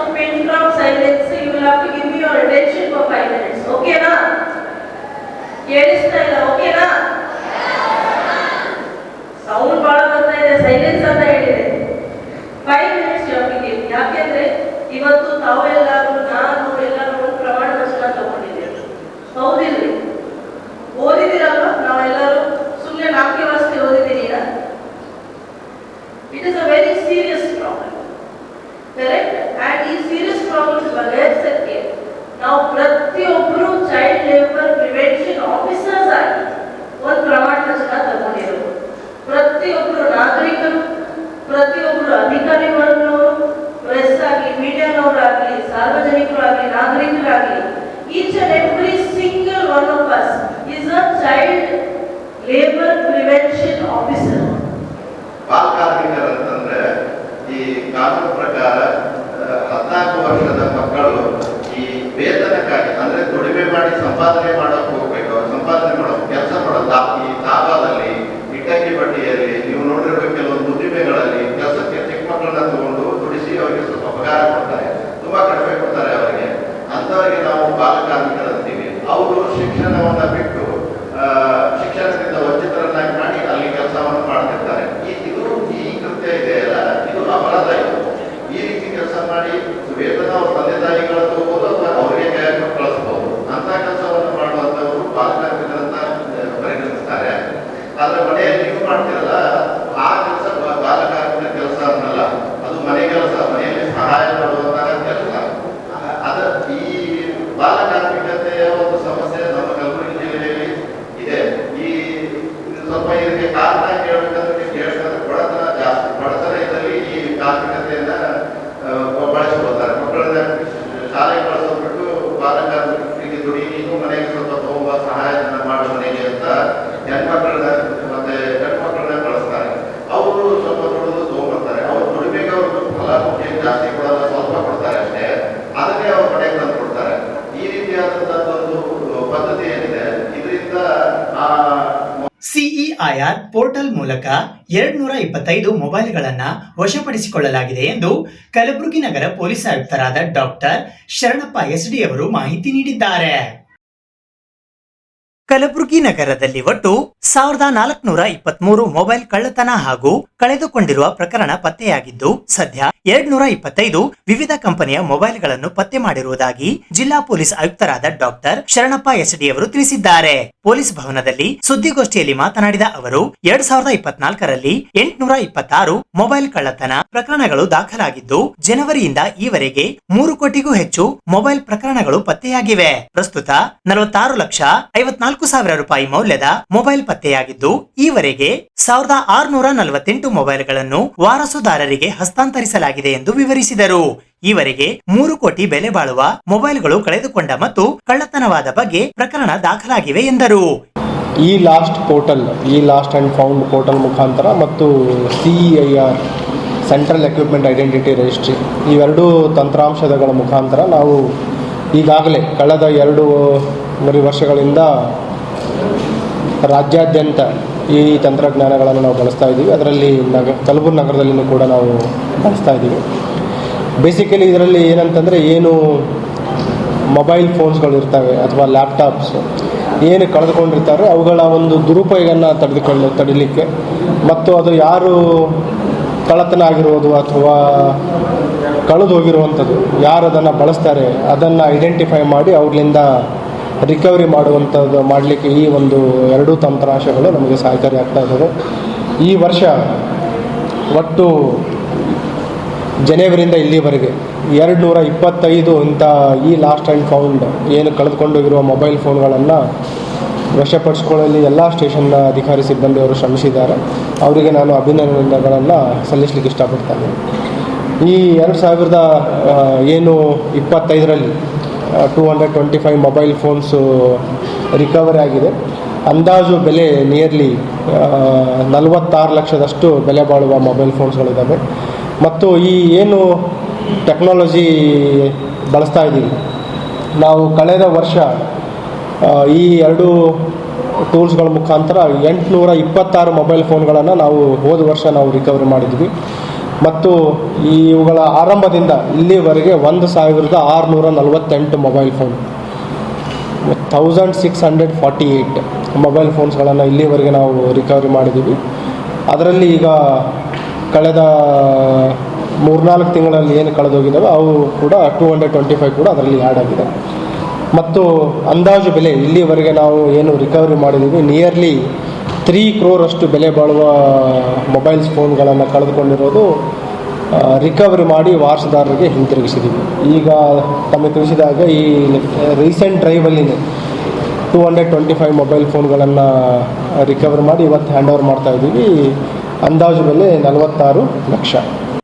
of pin drop silence, you will have to give me your attention for 5 minutes. Okay na? ಕೇಳಿಸ್ತಾ ಇಲ್ಲ? ಓಕೆ ನಾ? ಸೌಂಡ್ ಬಹಳ ಬರ್ತಾ ಇದೆ, ಸೈಲೆನ್ಸ್ ಅಂತ ಹೇಳಿದೆ. 5 minutes ಜೊತೆಗೆ. ಯಾಕೆಂದ್ರೆ ಇವತ್ತು ತಾವೆಲ್ಲರೂ ನಾನು ಎಲ್ಲರೂ ಒಂದು ಪ್ರಮಾಣ ವಚನ ತಗೊಂಡಿದ್ದೇವೆ. ಹೌದಿಲ್ರಿ? ಓದಿದಿರಲ್ವಾ? ನಾವೆಲ್ಲರೂ ಸುಮ್ಮನೆ ನಾಲ್ಕೇ ವಾಸ್ತೆ ಓದಿದ್ದೀರಾ? It is a very serious problem. Correct? And ಈ serious problems ಬಗೆಹರಿಸಕ್ಕೆ ನಾವು ಪ್ರತಿಯೊಬ್ಬರು ಚೈಲ್ಡ್ ಲೇಬರ್ ಪ್ರಿವೆನ್ಷನ್ ಆಫೀಸರ್ಸ್ ಆಗಿ ಒಂದು ಪ್ರಮಾಣ ವಚನ ತಗೊಂಡಿರೋದು. ಪ್ರತಿಯೊಬ್ಬರು ನಾಗರಿಕರು, ಪ್ರತಿಯೊಬ್ಬರು ಅಧಿಕಾರಿಗಳನ್ನವರು, ಪ್ರೆಸ್ ಆಗಲಿ, ಮೀಡಿಯಾನವರಾಗಲಿ, ಸಾರ್ವಜನಿಕರಾಗಲಿ, ನಾಗರಿಕರಾಗಲಿ, each and every single one of us is a child labour prevention officer. ಬಾಲ ಕಾರ್ಮಿಕರಂತಂದ್ರೆ ಈ ಕಾನೂನು ಪ್ರಕಾರ 14 ವರ್ಷದ ಮಕ್ಕಳು ಈ ವೇತನಕ್ಕಾಗಿ ಅಂದ್ರೆ ದುಡಿಮೆ ಮಾಡಿ ಸಂಪಾದನೆ ಮಾಡೋಕೆ ಹೋಗ್ಬೇಕು, ಸಂಪಾದನೆ ಮಾಡೋಕೆ ಕೆಲಸ ಮಾಡೋದು ಈ ದಾಬಾದಲ್ಲಿ, ಇಟ್ಟಂಗಿ ಬಡ್ಡಿಯಲ್ಲಿ ನೀವು ನೋಡಿರ್ಬೇಕು ಕೆಲವೊಂದು ಉದ್ದಿಮೆಗಳಲ್ಲಿ ಕೆಲಸಕ್ಕೆ ಚಿಕ್ಕ ಮಕ್ಕಳನ್ನ ತಗೊಂಡು ದುಡಿಸಿ ಅವರಿಗೆ ಸ್ವಲ್ಪ ಪಗಾರ ಕೊಡ್ತಾರೆ, ತುಂಬಾ ಕಡಿಮೆ ಕೊಡ್ತಾರೆ ಅವರಿಗೆ. ಅಂತವರಿಗೆ ನಾವು ಬಾಲ ಕಾರ್ಮಿಕರಂತೀವಿ. ಅವರು ಶಿಕ್ಷಣವನ್ನ ಬಿಟ್ಟು ಶಿಕ್ಷಣದಿಂದ ವಂಚಿತರನ್ನಾಗಿ ಮಾಡಿ ಅಲ್ಲಿ ಕೆಲಸವನ್ನು ಮಾಡ್ತಿರ್ತಾರೆ. ಈ ಕೃತ್ಯ ಇದೆಯಲ್ಲ, ಇದು ಅಪರಾಧ. ಇದು ಈ ರೀತಿ ಕೆಲಸ ಮಾಡಿ ವೇತನ ಅವ್ರ ತಂದೆ ತಾಯಿಗಳ ತಗೋಬಹುದು ಅಥವಾ ಅವರಿಗೆ ಕೈಯಾಗ ಕಳಿಸಬಹುದು. ಅಂತ ಕೆಲಸವನ್ನು ಮಾಡುವಂತವರು ಬಾಲ ಕಾರ್ಮಿಕರಂತ ಪರಿಗಣಿಸ್ತಾರೆ. ಆದ್ರೆ ಮನೆಯಲ್ಲಿ ನೀವು ಮಾಡ್ತಿರಲ್ಲ ಆ ಕೆಲಸ ಬಾಲ ಕಾರ್ಮಿಕರ ಕೆಲಸ ಅನ್ನಲ್ಲ, ಅದು ಮನೆ ಕೆಲಸ, ಮನೆಯಲ್ಲಿ ಸಹಾಯ ಮಾಡುವಂತಹ ಕೆಲಸ. ಅದ ಈ ಬಾಲ ಕಾರ್ಮಿಕತೆಯ ಒಂದು ಸಮಸ್ಯೆ ನಮ್ಮ ಕಲಬುರಗಿ ಜಿಲ್ಲೆಯಲ್ಲಿ ಇದೆ. ಈ ಸ್ವಲ್ಪ ಇದಕ್ಕೆ ಕಾರಣ ಕೇಳಬೇಕಂದ್ರೆ ಬಡತನ ಜಾಸ್ತಿ. ಬಡತನ ಇದ್ದಲ್ಲಿ ಈ ಕಾರ್ಮಿಕತೆಯನ್ನ ಬಳಸ್ಕೊಳ್ತಾರೆ. ಮಕ್ಕಳನ್ನ ಶಾಲೆಗೆ ಬಳಸೋದ್ಬಿಟ್ಟು ಬಾಲ ಕಾರ್ಮಿಕರಿಗೆ ದುಡಿ, ನೀನು ಮನೆಗೆ ಸ್ವಲ್ಪ ತಗೊಂಬ ಸಹಾಯಧನ ಮಾಡು ಮನೆಗೆ ಅಂತ ಹೆಣ್ಮಕ್ಳನ್ನ ಮತ್ತೆ ಗಂಡ್ಮಕ್ಳನ್ನ ಬಳಸ್ತಾರೆ. ಅವರು ಸ್ವಲ್ಪ ದುಡಿದು ತಗೊಂಡ್ಬರ್ತಾರೆ. ಅವ್ರು ದುಡಿಬೇಕು, ಅವ್ರು ಫಲ ಜಾಸ್ತಿ ಕೊಡಲ್ಲ, ಸ್ವಲ್ಪ ಕೊಡ್ತಾರೆ ಅಷ್ಟೇ. ಅದನ್ನೇ ಅವ್ರ ಮನೆಗೆ ತಂದು ಕೊಡ್ತಾರೆ. ಈ ರೀತಿಯಾದಂತಹ ಒಂದು ಪದ್ಧತಿ ಏನಿದೆ, ಇದರಿಂದ ಸಿಇಐಆರ್ ಪೋರ್ಟಲ್ ಮೂಲಕ 225 ಮೊಬೈಲ್ಗಳನ್ನ ವಶಪಡಿಸಿಕೊಳ್ಳಲಾಗಿದೆ ಎಂದು ಕಲಬುರಗಿ ನಗರ ಪೊಲೀಸ್ ಆಯುಕ್ತರಾದ ಡಾಕ್ಟರ್ ಶರಣಪ್ಪ ಎಸ್ಡಿ ಅವರು ಮಾಹಿತಿ ನೀಡಿದ್ದಾರೆ. ಕಲಬುರಗಿ ನಗರದಲ್ಲಿ ಒಟ್ಟು 1423 ಮೊಬೈಲ್ ಕಳ್ಳತನ ಹಾಗೂ ಕಳೆದುಕೊಂಡಿರುವ ಪ್ರಕರಣ ಪತ್ತೆಯಾಗಿದ್ದು, ಸದ್ಯ 225 ವಿವಿಧ ಕಂಪನಿಯ ಮೊಬೈಲ್ಗಳನ್ನು ಪತ್ತೆ ಮಾಡಿರುವುದಾಗಿ ಜಿಲ್ಲಾ ಪೊಲೀಸ್ ಆಯುಕ್ತರಾದ ಡಾಕ್ಟರ್ ಶರಣಪ್ಪ ಎಸ್ಡಿ ಅವರು ತಿಳಿಸಿದ್ದಾರೆ. ಪೊಲೀಸ್ ಭವನದಲ್ಲಿ ಸುದ್ದಿಗೋಷ್ಠಿಯಲ್ಲಿ ಮಾತನಾಡಿದ ಅವರು 2024ರಲ್ಲಿ 826 ಮೊಬೈಲ್ ಕಳ್ಳತನ ಪ್ರಕರಣಗಳು ದಾಖಲಾಗಿದ್ದು, ಜನವರಿಯಿಂದ ಈವರೆಗೆ 3 ಕೋಟಿಗೂ ಹೆಚ್ಚು ಮೊಬೈಲ್ ಪ್ರಕರಣಗಳು ಪತ್ತೆಯಾಗಿವೆ. ಪ್ರಸ್ತುತ 46,54,000 ರೂಪಾಯಿ ಮೌಲ್ಯದ ಮೊಬೈಲ್ ಪತ್ತೆಯಾಗಿದ್ದು, ಈವರೆಗೆ 1,648 ಮೊಬೈಲ್ಗಳನ್ನು ವಾರಸುದಾರರಿಗೆ ಹಸ್ತಾಂತರಿಸಲಾಗಿದೆ ಎಂದು ವಿವರಿಸಿದರು. ಈವರೆಗೆ 3 ಕೋಟಿ ಬೆಲೆ ಬಾಳುವ ಮೊಬೈಲ್ಗಳು ಕಳೆದುಕೊಂಡ ಮತ್ತು ಕಳ್ಳತನವಾದ ಬಗ್ಗೆ ಪ್ರಕರಣ ದಾಖಲಾಗಿವೆ ಎಂದರು. ಈ ಲಾಸ್ಟ್ ಅಂಡ್ ಫೌಂಡ್ ಪೋರ್ಟಲ್ ಮುಖಾಂತರ ಮತ್ತು ಸಿಇಐಆರ್ ಸೆಂಟ್ರಲ್ ಎಕ್ವಿಪ್ಮೆಂಟ್ ಐಡೆಂಟಿಟಿ ರಿಜಿಸ್ಟ್ರಿ ಇವೆರಡೂ ತಂತ್ರಾಂಶಗಳ ಮುಖಾಂತರ ನಾವು ಈಗಾಗಲೇ ಕಳೆದ 2 ವರ್ಷಗಳಿಂದ ರಾಜ್ಯಾದ್ಯಂತ ಈ ತಂತ್ರಜ್ಞಾನಗಳನ್ನು ನಾವು ಬಳಸ್ತಾ ಇದ್ದೀವಿ. ಅದರಲ್ಲಿ ಕಲಬುರಗಿ ನಗರದಲ್ಲಿಯೂ ಕೂಡ ನಾವು ಬಳಸ್ತಾ ಇದ್ದೀವಿ. ಬೇಸಿಕಲಿ ಇದರಲ್ಲಿ ಏನಂತಂದರೆ, ಏನು ಮೊಬೈಲ್ ಫೋನ್ಸ್ಗಳು ಇರ್ತವೆ ಅಥವಾ ಲ್ಯಾಪ್ಟಾಪ್ಸ್ ಏನು ಕಳೆದುಕೊಂಡಿರ್ತಾರೆ ಅವುಗಳ ಒಂದು ದುರುಪಯೋಗವನ್ನು ತಡಿಲಿಕ್ಕೆ ಮತ್ತು ಅದು ಯಾರು ಕಳ್ಳತನ ಆಗಿರುವುದು ಅಥವಾ ಕಳೆದು ಹೋಗಿರುವಂಥದ್ದು ಯಾರು ಅದನ್ನು ಬಳಸ್ತಾರೆ ಅದನ್ನು ಐಡೆಂಟಿಫೈ ಮಾಡಿ ಅವ್ರಿಂದ ರಿಕವರಿ ಮಾಡುವಂಥದ್ದು ಮಾಡಲಿಕ್ಕೆ ಈ ಒಂದು 2 ತಂತ್ರಾಂಶಗಳು ನಮಗೆ ಸಹಕಾರಿ ಆಗ್ತಾ ಇದ್ದಾವೆ. ಈ ವರ್ಷ ಒಟ್ಟು ಜನವರಿಯಿಂದ ಇಲ್ಲಿವರೆಗೆ 225 ಇಂಥ ಈ ಲಾಸ್ಟ್ ಆ್ಯಂಡ್ ಫೌಂಡ್ ಏನು ಕಳೆದುಕೊಂಡೋಗಿರುವ ಮೊಬೈಲ್ ಫೋನ್ಗಳನ್ನು ವಶಪಡಿಸಿಕೊಳ್ಳಲು ಎಲ್ಲ ಸ್ಟೇಷನ್ನ ಅಧಿಕಾರಿ ಸಿಬ್ಬಂದಿಯವರು ಶ್ರಮಿಸಿದ್ದಾರೆ. ಅವರಿಗೆ ನಾನು ಅಭಿನಂದನೆಗಳನ್ನು ಸಲ್ಲಿಸಲಿಕ್ಕೆ ಇಷ್ಟಪಡ್ತೇನೆ. ಈ 2025ರಲ್ಲಿ 225 ಮೊಬೈಲ್ ಫೋನ್ಸು ರಿಕವರಿ ಆಗಿದೆ. ಅಂದಾಜು ಬೆಲೆ ನಿಯರ್ಲಿ 46 ಲಕ್ಷದಷ್ಟು ಬೆಲೆ ಬಾಳುವ ಮೊಬೈಲ್ ಫೋನ್ಸ್ಗಳಿದ್ದಾವೆ. ಮತ್ತು ಈ ಏನು ಟೆಕ್ನಾಲಜಿ ಬಳಸ್ತಾ ಇದ್ದೀವಿ ನಾವು, ಕಳೆದ ವರ್ಷ ಈ 2 ಟೂಲ್ಸ್ಗಳ ಮುಖಾಂತರ 826 ಮೊಬೈಲ್ ಫೋನ್ಗಳನ್ನು ನಾವು ಹೋದ ವರ್ಷ ನಾವು ರಿಕವರಿ ಮಾಡಿದ್ವಿ. ಮತ್ತು ಇವುಗಳ ಆರಂಭದಿಂದ ಇಲ್ಲಿವರೆಗೆ 1648 ಮೊಬೈಲ್ ಫೋನ್, 1648 ಮೊಬೈಲ್ ಫೋನ್ಸ್ಗಳನ್ನು ಇಲ್ಲಿವರೆಗೆ ನಾವು ರಿಕವರಿ ಮಾಡಿದ್ದೀವಿ. ಅದರಲ್ಲಿ ಈಗ ಕಳೆದ 3-4 ತಿಂಗಳಲ್ಲಿ ಏನು ಕಳೆದೋಗಿದ್ದಾವೆ ಅವು ಕೂಡ 225 ಕೂಡ ಅದರಲ್ಲಿ ಆ್ಯಡ್ ಆಗಿದೆ. ಮತ್ತು ಅಂದಾಜು ಬೆಲೆ ಇಲ್ಲಿವರೆಗೆ ನಾವು ಏನು ರಿಕವರಿ ಮಾಡಿದ್ದೀವಿ, ನಿಯರ್ಲಿ 3 crore ಬೆಲೆ ಬಾಳುವ ಮೊಬೈಲ್ಸ್ ಫೋನ್ಗಳನ್ನು ಕಳೆದುಕೊಂಡಿರೋದು ರಿಕವರಿ ಮಾಡಿ ವಾರಸುದಾರರಿಗೆ ಹಿಂತಿರುಗಿಸಿದ್ದೀವಿ. ಈಗ ತಮಗೆ ತಿಳಿಸಿದಾಗ ಈ ರೀಸೆಂಟ್ ಡ್ರೈವಲ್ಲಿ 225 ಮೊಬೈಲ್ ಫೋನ್ಗಳನ್ನು ರಿಕವರಿ ಮಾಡಿ ಇವತ್ತು ಹ್ಯಾಂಡ್ ಓವರ್ ಮಾಡ್ತಾ ಇದ್ದೀವಿ. ಅಂದಾಜು ಬೆಲೆ 46 ಲಕ್ಷ.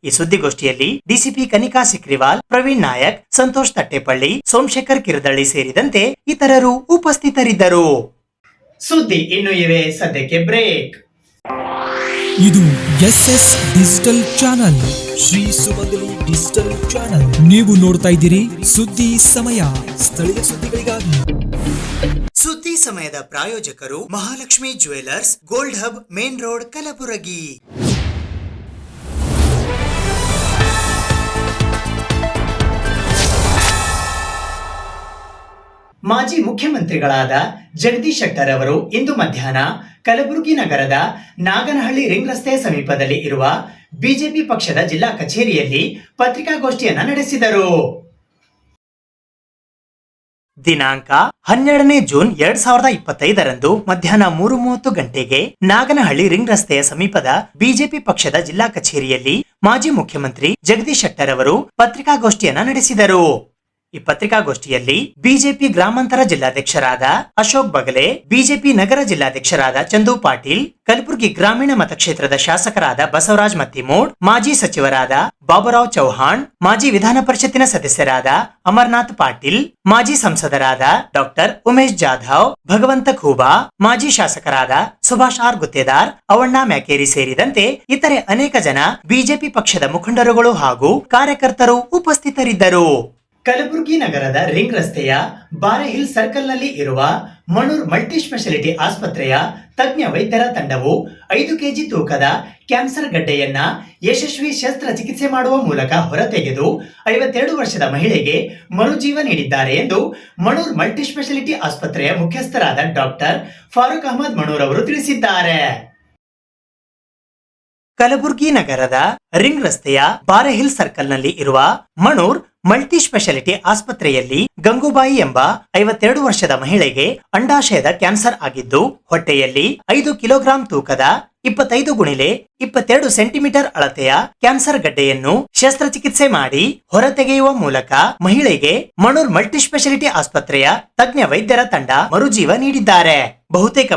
ಈ ಸುದ್ದಿಗೋಷ್ಠಿಯಲ್ಲಿ ಡಿಸಿಪಿ ಕನಿಕಾ ಸಿಕ್ರಿವಾಲ್, ಪ್ರವೀಣ್ ನಾಯಕ್, ಸಂತೋಷ್ ತಟ್ಟೆಪಳ್ಳಿ, ಸೋಮಶೇಖರ್ ಕಿರದಳ್ಳಿ ಸೇರಿದಂತೆ ಇತರರು ಉಪಸ್ಥಿತರಿದ್ದರು. ಸುದ್ದಿ ಇನ್ನು ಇವೆ, ಸದ್ಯಕ್ಕೆ ಬ್ರೇಕ್. ಇದು SS ಡಿಜಿಟಲ್ ಚಾನಲ್, ಶ್ರೀ ಸುಮಂಗಲಿ ಡಿಜಿಟಲ್ ಚಾನಲ್. ನೀವು ನೋಡ್ತಾ ಇದ್ದೀರಿ ಸುದ್ದಿ ಸಮಯ, ಸ್ಥಳೀಯ ಸುದ್ದಿಗಳಿಗಾಗಿ. ಸುದ್ದಿ ಸಮಯದ ಪ್ರಾಯೋಜಕರು Mahalakshmi jewellers, gold hub, main road, Kalaburagi. ಮಾಜಿ ಮುಖ್ಯಮಂತ್ರಿಗಳಾದ ಜಗದೀಶ್ ಶೆಟ್ಟರ್ ಅವರು ಇಂದು ಮಧ್ಯಾಹ್ನ ಕಲಬುರಗಿ ನಗರದ ನಾಗನಹಳ್ಳಿ ರಿಂಗ್ ರಸ್ತೆಯ ಸಮೀಪದಲ್ಲಿ ಇರುವ ಬಿಜೆಪಿ ಪಕ್ಷದ ಜಿಲ್ಲಾ ಕಚೇರಿಯಲ್ಲಿ ಪತ್ರಿಕಾಗೋಷ್ಠಿಯನ್ನ ನಡೆಸಿದರು. ದಿನಾಂಕ 12ನೇ ಜೂನ್ 2025ರಂದು ಮಧ್ಯಾಹ್ನ 3:30 ಗಂಟೆಗೆ ನಾಗನಹಳ್ಳಿ ರಿಂಗ್ ರಸ್ತೆಯ ಸಮೀಪದ ಬಿಜೆಪಿ ಪಕ್ಷದ ಜಿಲ್ಲಾ ಕಚೇರಿಯಲ್ಲಿ ಮಾಜಿ ಮುಖ್ಯಮಂತ್ರಿ ಜಗದೀಶ್ ಶೆಟ್ಟರ್ ಅವರು ಪತ್ರಿಕಾಗೋಷ್ಠಿಯನ್ನ ನಡೆಸಿದರು. ಈ ಪತ್ರಿಕಾಗೋಷ್ಠಿಯಲ್ಲಿ ಬಿಜೆಪಿ ಗ್ರಾಮಾಂತರ ಜಿಲ್ಲಾಧ್ಯಕ್ಷರಾದ ಅಶೋಕ್ ಬಗಲೆ, ಬಿಜೆಪಿ ನಗರ ಜಿಲ್ಲಾಧ್ಯಕ್ಷರಾದ ಚಂದು ಪಾಟೀಲ್, ಕಲಬುರಗಿ ಗ್ರಾಮೀಣ ಮತಕ್ಷೇತ್ರದ ಶಾಸಕರಾದ ಬಸವರಾಜ್ ಮತ್ತಿಮೂಡ್, ಮಾಜಿ ಸಚಿವರಾದ ಬಾಬುರಾವ್ ಚೌಹಾಣ್, ಮಾಜಿ ವಿಧಾನ ಪರಿಷತ್ತಿನ ಸದಸ್ಯರಾದ ಅಮರನಾಥ್ ಪಾಟೀಲ್, ಮಾಜಿ ಸಂಸದರಾದ ಡಾಕ್ಟರ್ ಉಮೇಶ್ ಜಾಧವ್, ಭಗವಂತ ಖೂಬಾ, ಮಾಜಿ ಶಾಸಕರಾದ ಸುಭಾಷ್ ಆರ್ ಗುತ್ತೇದಾರ್, ಅವಣ್ಣ ಮ್ಯಾಕೇರಿ ಸೇರಿದಂತೆ ಇತರೆ ಅನೇಕ ಜನ ಬಿಜೆಪಿ ಪಕ್ಷದ ಮುಖಂಡರುಗಳು ಹಾಗೂ ಕಾರ್ಯಕರ್ತರು ಉಪಸ್ಥಿತರಿದ್ದರು. ಕಲಬುರಗಿ ನಗರದ ರಿಂಗ್ ರಸ್ತೆಯ ಬಾರೆಹಿಲ್ ಸರ್ಕಲ್ನಲ್ಲಿ ಇರುವ ಮಣೂರ್ ಮಲ್ಟಿ ಸ್ಪೆಷಾಲಿಟಿ ಆಸ್ಪತ್ರೆಯ ತಜ್ಞ ವೈದ್ಯರ ತಂಡವು 5 ಕೆಜಿ ತೂಕದ ಕ್ಯಾನ್ಸರ್ ಗಡ್ಡೆಯನ್ನ ಯಶಸ್ವಿ ಶಸ್ತ್ರಚಿಕಿತ್ಸೆ ಮಾಡುವ ಮೂಲಕ ಹೊರತೆಗೆದು 52 ವರ್ಷದ ಮಹಿಳೆಗೆ ಮರುಜೀವ ನೀಡಿದ್ದಾರೆ ಎಂದು ಮಣೂರ್ ಮಲ್ಟಿ ಸ್ಪೆಷಾಲಿಟಿ ಆಸ್ಪತ್ರೆಯ ಮುಖ್ಯಸ್ಥರಾದ ಡಾಕ್ಟರ್ ಫಾರೂಕ್ ಅಹಮದ್ ಮಣೂರ್ ಅವರು ತಿಳಿಸಿದ್ದಾರೆ. ಕಲಬುರಗಿ ನಗರದ ರಿಂಗ್ ರಸ್ತೆಯ ಬಾರೆಹಿಲ್ ಸರ್ಕಲ್ನಲ್ಲಿ ಇರುವ ಮಣೂರ್ ಮಲ್ಟಿ ಸ್ಪೆಷಾಲಿಟಿ ಆಸ್ಪತ್ರೆಯಲ್ಲಿ ಗಂಗೂಬಾಯಿ ಎಂಬ 52 ವರ್ಷದ ಮಹಿಳೆಗೆ ಅಂಡಾಶಯದ ಕ್ಯಾನ್ಸರ್ ಆಗಿದ್ದು, ಹೊಟ್ಟೆಯಲ್ಲಿ 5 ಕಿಲೋಗ್ರಾಂ ತೂಕದ 25x22 ಸೆಂಟಿಮೀಟರ್ ಅಳತೆಯ ಕ್ಯಾನ್ಸರ್ ಗಡ್ಡೆಯನ್ನು ಶಸ್ತ್ರಚಿಕಿತ್ಸೆ ಮಾಡಿ ಹೊರತೆಗೆಯುವ ಮೂಲಕ ಮಹಿಳೆಗೆ ಮಣೂರ್ ಮಲ್ಟಿ ಸ್ಪೆಷಾಲಿಟಿ ಆಸ್ಪತ್ರೆಯ ತಜ್ಞ ವೈದ್ಯರ ತಂಡ ಮರುಜೀವ ನೀಡಿದ್ದಾರೆ. ಬಹುತೇಕ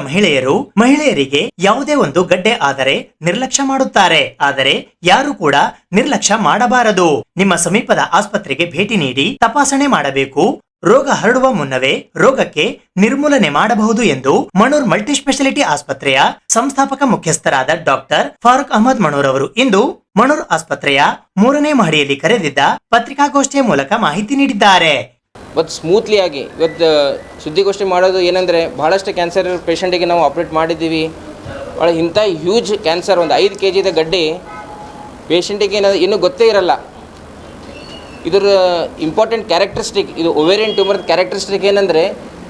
ಮಹಿಳೆಯರಿಗೆ ಯಾವುದೇ ಒಂದು ಗಡ್ಡೆ ಆದರೆ ನಿರ್ಲಕ್ಷ್ಯ ಮಾಡುತ್ತಾರೆ. ಆದರೆ ಯಾರು ಕೂಡ ನಿರ್ಲಕ್ಷ್ಯ ಮಾಡಬಾರದು. ನಿಮ್ಮ ಸಮೀಪದ ಆಸ್ಪತ್ರೆಗೆ ಭೇಟಿ ನೀಡಿ ತಪಾಸಣೆ ಮಾಡಬೇಕು. ರೋಗ ಹರಡುವ ಮುನ್ನವೇ ರೋಗಕ್ಕೆ ನಿರ್ಮೂಲನೆ ಮಾಡಬಹುದು ಎಂದು ಮಣೂರ್ ಮಲ್ಟಿ ಸ್ಪೆಷಾಲಿಟಿ ಆಸ್ಪತ್ರೆಯ ಸಂಸ್ಥಾಪಕ ಮುಖ್ಯಸ್ಥರಾದ ಡಾಕ್ಟರ್ ಫಾರೂಕ್ ಅಹಮದ್ ಮಣೂರ್ ಅವರು ಇಂದು ಮಣೂರ್ ಆಸ್ಪತ್ರೆಯ 3ನೇ ಮಹಡಿಯಲ್ಲಿ ಕರೆದಿದ್ದ ಪತ್ರಿಕಾಗೋಷ್ಠಿಯ ಮೂಲಕ ಮಾಹಿತಿ ನೀಡಿದ್ದಾರೆ. ಮತ್ತು ಸ್ಮೂತ್ಲಿ ಆಗಿ ಇವತ್ತು ಸುದ್ದಿಗೋಷ್ಠಿ ಮಾಡೋದು ಏನಂದರೆ, ಬಹಳಷ್ಟು ಕ್ಯಾನ್ಸರ್ ಪೇಷಂಟಿಗೆ ನಾವು ಆಪ್ರೇಟ್ ಮಾಡಿದ್ದೀವಿ. ಭಾಳ ಇಂಥ ಹ್ಯೂಜ್ ಕ್ಯಾನ್ಸರ್ ಒಂದು 5 kg ಗಡ್ಡೆ ಪೇಷಂಟಿಗೆ ಇನ್ನೂ ಗೊತ್ತೇ ಇರಲ್ಲ. ಇದರ ಇಂಪಾರ್ಟೆಂಟ್ ಕ್ಯಾರೆಕ್ಟರಿಸ್ಟಿಕ್, ಇದು ಓವೇರಿಯನ್ ಟ್ಯೂಮರ್ ಕ್ಯಾರೆಕ್ಟರಿಸ್ಟಿಕ್ ಏನಂದರೆ,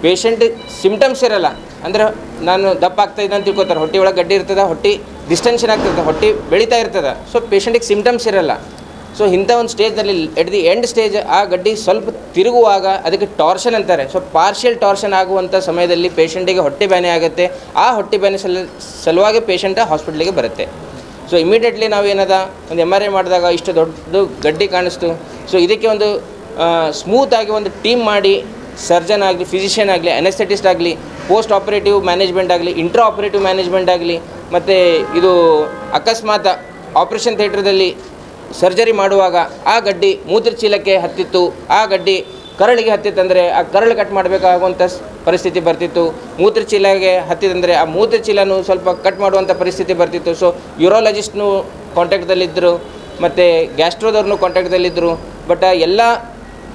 ಪೇಷಂಟ್ ಸಿಮ್ಟಮ್ಸ್ ಇರಲ್ಲ. ಅಂದರೆ ನಾನು ದಪ್ಪ ಆಗ್ತಾಯಿದ್ದೆ ಅಂತ ತಿಳ್ಕೊತಾರೆ. ಹೊಟ್ಟೆ ಒಳಗೆ ಗಡ್ಡೆ ಇರ್ತದೆ, ಹೊಟ್ಟೆ ಡಿಸ್ಟೆನ್ಷನ್ ಆಗ್ತಿರ್ತದೆ, ಹೊಟ್ಟೆ ಬೆಳೀತಾ ಇರ್ತದೆ. ಸೊ ಪೇಷಂಟಿಗೆ ಸಿಮ್ಟಮ್ಸ್ ಇರಲ್ಲ. ಸೊ ಇಂಥ ಒಂದು ಸ್ಟೇಜ್ನಲ್ಲಿ ಎಟ್ ದಿ ಎಂಡ್ ಸ್ಟೇಜ್ ಆ ಗಡ್ಡೆ ಸ್ವಲ್ಪ ತಿರುಗುವಾಗ ಅದಕ್ಕೆ ಟಾರ್ಷನ್ ಅಂತಾರೆ. ಸೊ ಪಾರ್ಷಿಯಲ್ ಟಾರ್ಷನ್ ಆಗುವಂಥ ಸಮಯದಲ್ಲಿ ಪೇಷಂಟಿಗೆ ಹೊಟ್ಟೆ ಬ್ಯಾನೆ ಆಗುತ್ತೆ. ಆ ಹೊಟ್ಟೆ ಬ್ಯಾನೆ ಸಲುವಾಗಿ ಪೇಷಂಟ್ ಹಾಸ್ಪಿಟ್ಲಿಗೆ ಬರುತ್ತೆ. ಸೊ ಇಮಿಡಿಯೇಟ್ಲಿ ನಾವೇನದ ಒಂದು MRI ಮಾಡಿದಾಗ ಇಷ್ಟು ದೊಡ್ಡ ಗಡ್ಡೆ ಕಾಣಿಸ್ತು. ಸೊ ಇದಕ್ಕೆ ಒಂದು ಸ್ಮೂತಾಗಿ ಒಂದು ಟೀಮ್ ಮಾಡಿ, ಸರ್ಜನ್ ಆಗಲಿ, ಫಿಸಿಷಿಯನ್ ಆಗಲಿ, ಅನೆಸ್ಥೆಟಿಸ್ಟ್ ಆಗಲಿ, ಪೋಸ್ಟ್ ಆಪರೇಟಿವ್ ಮ್ಯಾನೇಜ್ಮೆಂಟ್ ಆಗಲಿ, ಇಂಟ್ರಾ ಆಪರೇಟಿವ್ ಮ್ಯಾನೇಜ್ಮೆಂಟ್ ಆಗಲಿ, ಮತ್ತು ಇದು ಅಕಸ್ಮಾತ್ ಆಪ್ರೇಷನ್ ಥಿಯೇಟ್ರದಲ್ಲಿ ಸರ್ಜರಿ ಮಾಡುವಾಗ ಆ ಗಡ್ಡೆ ಮೂತ್ರಚೀಲಕ್ಕೆ ಹತ್ತಿತ್ತು, ಆ ಗಡ್ಡೆ ಕರಳಿಗೆ ಹತ್ತಿತ್ತಂದರೆ ಆ ಕರಳು ಕಟ್ ಮಾಡಬೇಕಾಗುವಂಥ ಪರಿಸ್ಥಿತಿ ಬರ್ತಿತ್ತು. ಮೂತ್ರಚೀಲಗೆ ಹತ್ತಿದಂದರೆ ಆ ಮೂತ್ರಚೀಲನೂ ಸ್ವಲ್ಪ ಕಟ್ ಮಾಡುವಂಥ ಪರಿಸ್ಥಿತಿ ಬರ್ತಿತ್ತು. ಸೊ ಯೂರಾಲಜಿಸ್ಟ್ನು ಕಾಂಟ್ಯಾಕ್ಟ್ದಲ್ಲಿದ್ದರು, ಮತ್ತು ಗ್ಯಾಸ್ಟ್ರೋದವ್ರನ್ನೂ ಕಾಂಟ್ಯಾಕ್ಟ್ದಲ್ಲಿದ್ದರು. ಬಟ್ ಎಲ್ಲ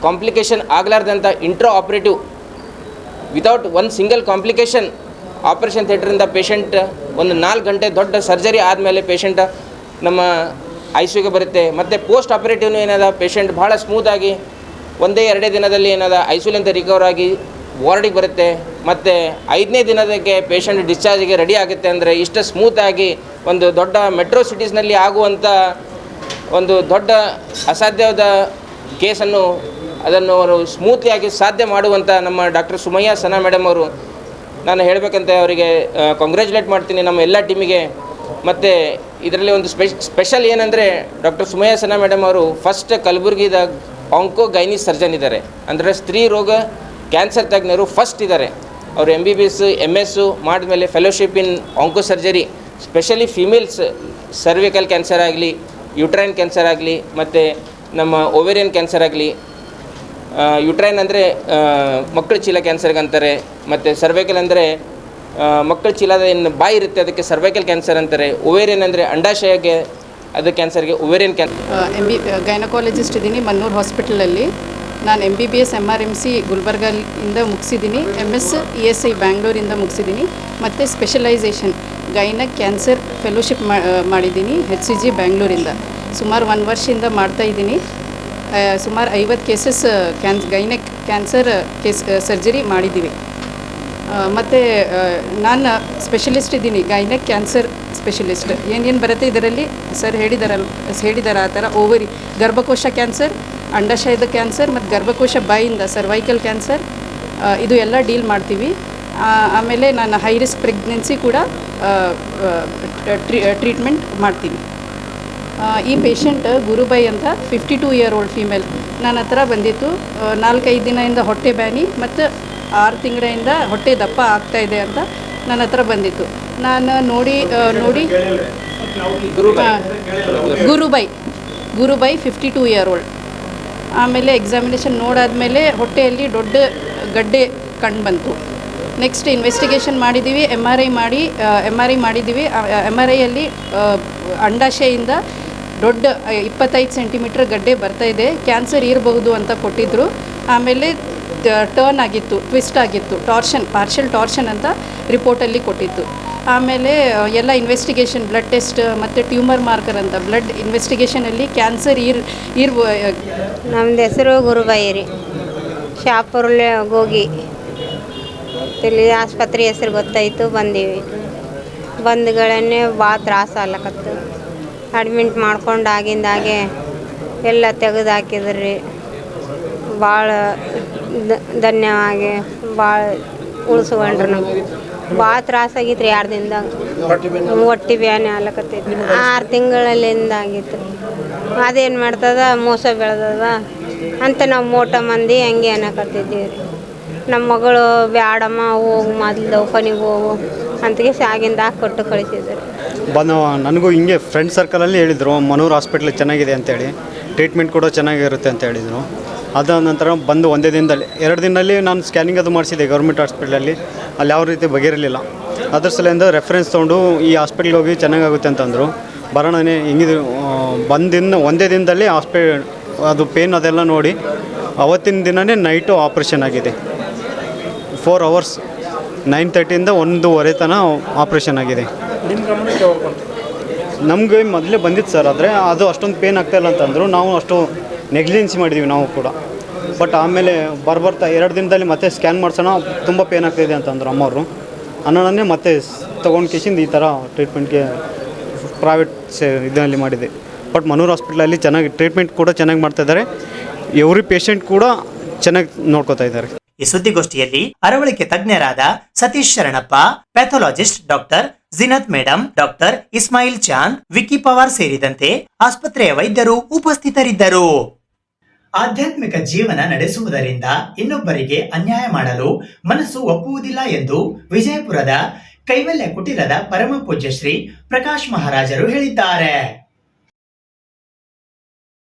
ಕಾಂಪ್ಲಿಕೇಶನ್ ಆಗಲಾರ್ದಂಥ ಇಂಟ್ರಾ ಆಪ್ರೇಟಿವ್ ವಿತೌಟ್ ಒಂದು ಸಿಂಗಲ್ ಕಾಂಪ್ಲಿಕೇಶನ್ ಆಪ್ರೇಷನ್ ಥಿಯೇಟ್ರಿಂದ ಪೇಷಂಟ್ ಒಂದು 4 ಗಂಟೆ ದೊಡ್ಡ ಸರ್ಜರಿ ಆದಮೇಲೆ ಪೇಷಂಟ್ ನಮ್ಮ ICUಗೆ ಬರುತ್ತೆ. ಮತ್ತು ಪೋಸ್ಟ್ ಆಪರೇಟಿವ್ನು ಏನದ ಪೇಷಂಟ್ ಭಾಳ ಸ್ಮೂತಾಗಿ 1-2 ದಿನದಲ್ಲಿ ಏನದ ICUಲಿಂದ ರಿಕವರ್ ಆಗಿ ವಾರ್ಡಿಗೆ ಬರುತ್ತೆ. ಮತ್ತು 5ನೇ ದಿನದಕ್ಕೆ ಪೇಷಂಟ್ ಡಿಸ್ಚಾರ್ಜಿಗೆ ರೆಡಿ ಆಗುತ್ತೆ. ಅಂದರೆ ಇಷ್ಟು ಸ್ಮೂತಾಗಿ ಒಂದು ದೊಡ್ಡ ಮೆಟ್ರೋ ಸಿಟೀಸ್ನಲ್ಲಿ ಆಗುವಂಥ ಒಂದು ದೊಡ್ಡ ಅಸಾಧ್ಯವಾದ ಕೇಸನ್ನು ಅದನ್ನು ಅವರು ಸ್ಮೂತ್ಲಿಯಾಗಿ ಸಾಧ್ಯ ಮಾಡುವಂಥ ನಮ್ಮ ಡಾಕ್ಟರ್ ಸುಮಯ್ಯ ಸನಾ ಮೇಡಮ್ ಅವರು, ನಾನು ಹೇಳಬೇಕಂತ ಅವರಿಗೆ ಕಾಂಗ್ರ್ಯಾಚುಲೇಟ್ ಮಾಡ್ತೀನಿ ನಮ್ಮ ಎಲ್ಲ ಟೀಮಿಗೆ. ಮತ್ತು ಇದರಲ್ಲಿ ಒಂದು ಸ್ಪೆಷಲ್ ಏನಂದರೆ ಡಾಕ್ಟರ್ ಸುಮಯ್ಯ ಸನಾ ಮೇಡಮ್ ಅವರು ಫಸ್ಟ್ ಕಲಬುರಗಿದ ಆಂಕೋ ಗೈನಿ ಸರ್ಜನ್ ಇದ್ದಾರೆ. ಅಂದರೆ ಸ್ತ್ರೀ ರೋಗ ಕ್ಯಾನ್ಸರ್ ತಜ್ಞರು ಫಸ್ಟ್ ಇದ್ದಾರೆ. ಅವರು MBBS MS ಮಾಡಿದ್ಮೇಲೆ ಫೆಲೋಶಿಪ್ ಇನ್ ಆಂಕೋ surgery, specially females cervical cancer ಆಗಲಿ, ಯುಟ್ರೈನ್ ಕ್ಯಾನ್ಸರ್ ಆಗಲಿ, ಮತ್ತು ನಮ್ಮ ಓವೇರಿಯನ್ ಕ್ಯಾನ್ಸರ್ ಆಗಲಿ. ಯುಟ್ರೈನ್ ಅಂದರೆ ಮಕ್ಕಳ ಚೀಲ ಕ್ಯಾನ್ಸರ್ಗೆ ಅಂತಾರೆ, ಮತ್ತು ಸರ್ವೈಕಲ್ ಅಂದರೆ ಮಕ್ಕಳ ಚೀಲದ ಏನು ಬಾಯಿ ಇರುತ್ತೆ ಅದಕ್ಕೆ ಸರ್ವೈಕಲ್ ಕ್ಯಾನ್ಸರ್ ಅಂತಾರೆ. ಓವೇರಿಯನ್ ಅಂದರೆ ಅಂಡಾಶಯಕ್ಕೆ ಅದು ಕ್ಯಾನ್ಸರ್ಗೆ ಓವೇರಿಯನ್ ಕ್ಯಾನ್ಸರ್. ಗೈನಕಾಲಜಿಸ್ಟ್ ಇದ್ದೀನಿ ಮನ್ನೂರು ಹಾಸ್ಪಿಟಲಲ್ಲಿ. ನಾನು MBBS MRMC ಗುಲ್ಬರ್ಗದಿಂದ ಮುಗಿಸಿದ್ದೀನಿ, MS ESI ಬ್ಯಾಂಗ್ಳೂರಿಂದ ಮುಗಿಸಿದ್ದೀನಿ, ಮತ್ತು ಸ್ಪೆಷಲೈಸೇಷನ್ ಗೈನಕ್ ಕ್ಯಾನ್ಸರ್ ಫೆಲೋಶಿಪ್ ಮಾಡಿದ್ದೀನಿ HCG ಬ್ಯಾಂಗ್ಳೂರಿಂದ. ಸುಮಾರು 1 ವರ್ಷದಿಂದ ಮಾಡ್ತಾಯಿದ್ದೀನಿ. ಸುಮಾರು 50 ಕೇಸಸ್ ಗೈನಕ್ ಕ್ಯಾನ್ಸರ್ ಸರ್ಜರಿ ಮಾಡಿದ್ದೀವಿ. ಮತ್ತು ನಾನು ಸ್ಪೆಷಲಿಸ್ಟ್ ಇದ್ದೀನಿ, ಗೈನಕ್ ಕ್ಯಾನ್ಸರ್ ಸ್ಪೆಷಲಿಸ್ಟ್. ಏನೇನು ಬರುತ್ತೆ ಇದರಲ್ಲಿ ಸರ್ ಹೇಳಿದಾರೆ ಆ ಥರ ಓವರಿ ಗರ್ಭಕೋಶ ಕ್ಯಾನ್ಸರ್, ಅಂಡಾಶಯದ ಕ್ಯಾನ್ಸರ್ ಮತ್ತು ಗರ್ಭಕೋಶ ಬಾಯಿಂದ ಸರ್ವೈಕಲ್ ಕ್ಯಾನ್ಸರ್, ಇದು ಎಲ್ಲ ಡೀಲ್ ಮಾಡ್ತೀವಿ. ಆಮೇಲೆ ನಾನು ಹೈ ರಿಸ್ಕ್ ಪ್ರೆಗ್ನೆನ್ಸಿ ಕೂಡ ಟ್ರೀಟ್ಮೆಂಟ್ ಮಾಡ್ತೀನಿ. ಈ ಪೇಷಂಟ್ ಗುರುಬೈ ಅಂತ 52 ಇಯರ್ ಓಲ್ಡ್ ಫೀಮೇಲ್ ನನ್ನ ಹತ್ರ ಬಂದಿತ್ತು. 4-5 ದಿನದಿಂದ ಹೊಟ್ಟೆ ಬ್ಯಾನಿ ಮತ್ತು 6 ತಿಂಗಳಿಂದ ಹೊಟ್ಟೆ ದಪ್ಪ ಆಗ್ತಾಯಿದೆ ಅಂತ ನನ್ನ ಹತ್ರ ಬಂದಿತ್ತು. ನಾನು ನೋಡಿ ಗುರುಬೈ 52 ಇಯರ್ ಓಲ್ಡ್. ಆಮೇಲೆ ಎಕ್ಸಾಮಿನೇಷನ್ ನೋಡಾದಮೇಲೆ ಹೊಟ್ಟೆಯಲ್ಲಿ ದೊಡ್ಡ ಗಡ್ಡೆ ಕಂಡು ಬಂತು. ನೆಕ್ಸ್ಟ್ ಇನ್ವೆಸ್ಟಿಗೇಷನ್ ಮಾಡಿದ್ದೀವಿ, MRI ಮಾಡಿದ್ದೀವಿ. MRIಯಲ್ಲಿ ಅಂಡಾಶಯದಿಂದ ದೊಡ್ಡ 25 ಸೆಂಟಿಮೀಟ್ರ್ ಗಡ್ಡೆ ಬರ್ತಾಯಿದೆ, ಕ್ಯಾನ್ಸರ್ ಇರಬಹುದು ಅಂತ ಕೊಟ್ಟಿದ್ದರು. ಆಮೇಲೆ ಟರ್ನ್ ಆಗಿತ್ತು, ಟ್ವಿಸ್ಟ್ ಆಗಿತ್ತು, ಪಾರ್ಷಿಯಲ್ ಟಾರ್ಷನ್ ಅಂತ ರಿಪೋರ್ಟಲ್ಲಿ ಕೊಟ್ಟಿತ್ತು. ಆಮೇಲೆ ಎಲ್ಲ ಇನ್ವೆಸ್ಟಿಗೇಷನ್, ಬ್ಲಡ್ ಟೆಸ್ಟ್ ಮತ್ತು ಟ್ಯೂಮರ್ ಮಾರ್ಕರ್ ಅಂತ ಬ್ಲಡ್ ಇನ್ವೆಸ್ಟಿಗೇಷನಲ್ಲಿ ಕ್ಯಾನ್ಸರ್ ನಮ್ಮದು ಹೆಸರು ಗುರುಬಾಯಿ ರೀ, ಶಾಪುರ್ಲೆ ಹೋಗಿ ಇಲ್ಲಿ ಆಸ್ಪತ್ರೆ ಹೆಸರು ಗೊತ್ತಾಯಿತು, ಬಂದೀವಿ. ಬಂದುಗಳನ್ನೇ ಭಾಳ ತ್ರಾಸ ಆಗ್ಲಕತ್ತು. ಅಡ್ಮಿಂಟ್ ಮಾಡ್ಕೊಂಡು ಆಗಿಂದಾಗೆ ಎಲ್ಲ ತೆಗೆದು ಹಾಕಿದ್ರಿ. ಭಾಳ ಧನ್ಯವಾಗಿ ಭಾಳ ಉಳಿಸ್ಕೊಂಡ್ರು. ನಮಗೆ ಭಾಳ ತ್ರಾಸಾಗಿತ್ತು ರೀ. 2 ದಿನದಾಗ ಹೊಟ್ಟೆ ಬ್ಯಾನೆ ಆಗ್ಲಕತ್ತೈತಿ. 6 ತಿಂಗಳಲ್ಲಿಂದ ಆಗಿತ್ತು. ಅದೇನು ಮಾಡ್ತದ ಮೋಸ ಬೆಳೆದದ ಅಂತ ನಾವು ಮೋಟ ಮಂದಿ ಹಂಗೆ ಅನ್ನಕತ್ತಿದ್ದೀವಿ ರೀ. ನಮ್ಮ ಮಗಳು ಬ್ಯಾಡಮ್ಮ ಹೋಗು, ಮೊದಲು ದವಾಖಾನಿಗೆ ಹೋಗು ಅಂತಗೆ ಆಗಿಂದ ಕೊಟ್ಟು ಕಳಿಸಿದ್ರು. ನನಗೂ ಹಿಂಗೆ ಫ್ರೆಂಡ್ ಸರ್ಕಲಲ್ಲಿ ಹೇಳಿದರು ಮನೂರು ಹಾಸ್ಪಿಟ್ಲ್ ಚೆನ್ನಾಗಿದೆ ಅಂತೇಳಿ, ಟ್ರೀಟ್ಮೆಂಟ್ ಕೂಡ ಚೆನ್ನಾಗಿರುತ್ತೆ ಅಂತ ಹೇಳಿದರು. ಅದಾದ ನಂತರ ಬಂದು 1 ದಿನದಲ್ಲಿ 2 ದಿನದಲ್ಲಿ ನಾನು ಸ್ಕ್ಯಾನಿಂಗ್ ಅದು ಮಾಡಿಸಿದೆ ಗೌರ್ಮೆಂಟ್ ಹಾಸ್ಪಿಟ್ಲಲ್ಲಿ. ಅಲ್ಲಿ ಯಾವ ರೀತಿ ಬಗೆಯಿರಲಿಲ್ಲ. ಅದ್ರ ಸಲಿಂದ ರೆಫರೆನ್ಸ್ ತೊಗೊಂಡು ಈ ಹಾಸ್ಪಿಟ್ಲಿಗೆ ಹೋಗಿ ಚೆನ್ನಾಗಾಗುತ್ತೆ ಅಂತಂದರು. ಬರೋಣನೇ ಹಿಂಗಿದು ಬಂದಿನ 1 ದಿನದಲ್ಲಿ ಅದು ಪೇನ್ ಅದೆಲ್ಲ ನೋಡಿ ಅವತ್ತಿನ ದಿನವೇ ನೈಟು ಆಪ್ರೇಷನ್ ಆಗಿದೆ. 4 hours 9:30 1:30 ತನಕ ಆಪ್ರೇಷನ್ ಆಗಿದೆ. ನಮಗೆ ಮೊದಲೇ ಬಂದಿತ್ತು ಸರ್, ಆದರೆ ಅದು ಅಷ್ಟೊಂದು ಪೇನ್ ಆಗ್ತಾಯಿಲ್ಲ ಅಂತಂದರು. ನಾವು ಅಷ್ಟು ನೆಗ್ಲಿಜೆನ್ಸಿ ಮಾಡಿದ್ದೀವಿ ನಾವು ಕೂಡ. ಬಟ್ ಆಮೇಲೆ ಬರ್ತಾ 2 ದಿನದಲ್ಲಿ ಮತ್ತೆ ಸ್ಕ್ಯಾನ್ ಮಾಡ್ಸೋಣ, ತುಂಬ ಪೇನ್ ಆಗ್ತಾಯಿದೆ ಅಂತಂದರು ಅಮ್ಮವರು. ಅನ್ನೋಣನೇ ಮತ್ತೆ ತೊಗೊಂಡು ಕಿಶಿಂದ ಈ ಥರ ಟ್ರೀಟ್ಮೆಂಟ್ಗೆ ಪ್ರೈವೇಟ್ ಇದರಲ್ಲಿ ಮಾಡಿದೆ. ಬಟ್ ಮನೂರು ಹಾಸ್ಪಿಟ್ಲಲ್ಲಿ ಚೆನ್ನಾಗಿ ಟ್ರೀಟ್ಮೆಂಟ್ ಕೂಡ ಚೆನ್ನಾಗಿ ಮಾಡ್ತಾಯಿದ್ದಾರೆ. ಎವ್ರಿ ಪೇಷಂಟ್ ಕೂಡ ಚೆನ್ನಾಗಿ ನೋಡ್ಕೋತಾ ಇದ್ದಾರೆ. ಈ ಸುದ್ದಿಗೋಷ್ಠಿಯಲ್ಲಿ ಅರವಳಿಕೆ ತಜ್ಞರಾದ Satish Sharanappa, pathologist doctor Zeenat madam, doctor Ismail Chand, Vicky Pawar ಸೇರಿದಂತೆ ಆಸ್ಪತ್ರೆಯ ವೈದ್ಯರು ಉಪಸ್ಥಿತರಿದ್ದರು. ಆಧ್ಯಾತ್ಮಿಕ ಜೀವನ ನಡೆಸುವುದರಿಂದ ಇನ್ನೊಬ್ಬರಿಗೆ ಅನ್ಯಾಯ ಮಾಡಲು ಮನಸ್ಸು ಒಪ್ಪುವುದಿಲ್ಲ ಎಂದು ವಿಜಯಪುರದ ಕೈವಲ್ಯ ಕುಟೀರದ ಪರಮ ಪೂಜ್ಯ ಶ್ರೀ ಪ್ರಕಾಶ್ ಮಹಾರಾಜರು ಹೇಳಿದ್ದಾರೆ.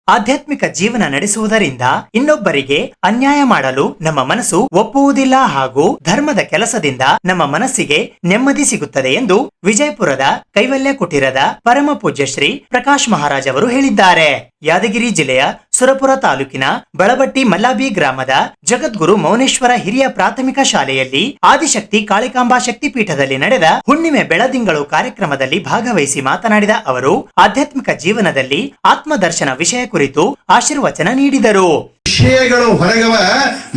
ಆಧ್ಯಾತ್ಮಿಕ ಜೀವನ ನಡೆಸುವುದರಿಂದ ಇನ್ನೊಬ್ಬರಿಗೆ ಅನ್ಯಾಯ ಮಾಡಲು ನಮ್ಮ ಮನಸ್ಸು ಒಪ್ಪುವುದಿಲ್ಲ ಹಾಗೂ ಧರ್ಮದ ಕೆಲಸದಿಂದ ನಮ್ಮ ಮನಸ್ಸಿಗೆ ನೆಮ್ಮದಿ ಸಿಗುತ್ತದೆ ಎಂದು ವಿಜಯಪುರದ ಕೈವಲ್ಯ ಕುಟೀರದ ಪರಮ ಪೂಜ್ಯ ಶ್ರೀ ಪ್ರಕಾಶ್ ಮಹಾರಾಜ್ ಅವರು ಹೇಳಿದ್ದಾರೆ. ಯಾದಗಿರಿ ಜಿಲ್ಲೆಯ ಸುರಪುರ ತಾಲೂಕಿನ ಬಳಬಟ್ಟಿ ಮಲ್ಲಾಬಿ ಗ್ರಾಮದ ಜಗದ್ಗುರು ಮೌನೇಶ್ವರ ಹಿರಿಯ ಪ್ರಾಥಮಿಕ ಶಾಲೆಯಲ್ಲಿ ಆದಿಶಕ್ತಿ ಕಾಳಿಕಾಂಬಾ ಶಕ್ತಿಪೀಠದಲ್ಲಿ ನಡೆದ ಹುಣ್ಣಿಮೆ ಬೆಳದಿಂಗಳು ಕಾರ್ಯಕ್ರಮದಲ್ಲಿ ಭಾಗವಹಿಸಿ ಮಾತನಾಡಿದ ಅವರು ಆಧ್ಯಾತ್ಮಿಕ ಜೀವನದಲ್ಲಿ ಆತ್ಮದರ್ಶನ ವಿಷಯ ಕುರಿತು ಆಶೀರ್ವಚನ ನೀಡಿದರು. ವಿಷಯಗಳು ಹೊರಗವ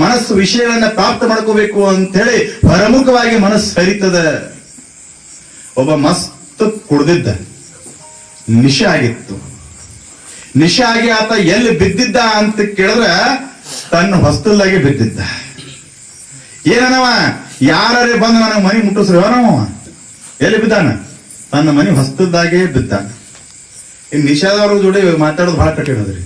ಮನಸ್ಸು ವಿಷಯಗಳನ್ನ ಪ್ರಾಪ್ತ ಮಾಡ್ಕೋಬೇಕು ಅಂತ ಹೇಳಿ ಹೊರಮುಖವಾಗಿ ಮನಸ್ಸು ಹರಿತದ. ಒಬ್ಬ ಮಸ್ತ್ ಕುಡ್ದಿದ್ದ, ನಿಶೆ ಆಗಿತ್ತು. ನಿಶೆ ಆಗಿ ಆತ ಎಲ್ಲಿ ಬಿದ್ದಿದ್ದ ಅಂತ ಕೇಳಿದ್ರ ತನ್ನ ಹೊಸ್ತಲ್ಲಾಗೆ ಬಿದ್ದಿದ್ದ. ಏನವ ಯಾರೇ ಬಂದು ನನಗೆ ಮನಿ ಮುಟ್ಟಿಸ್ರಿ ಅವನವ ಎಲ್ಲಿ ಬಿದ್ದಾನ? ತನ್ನ ಮನಿ ಹೊಸ್ತದ್ದಾಗೆ ಬಿದ್ದಾನ. ಈ ನಿಶಾದವ್ರ ಜೋಡಿ ಮಾತಾಡೋದು ಬಹಳ ಕಠಿಣದ್ರಿ.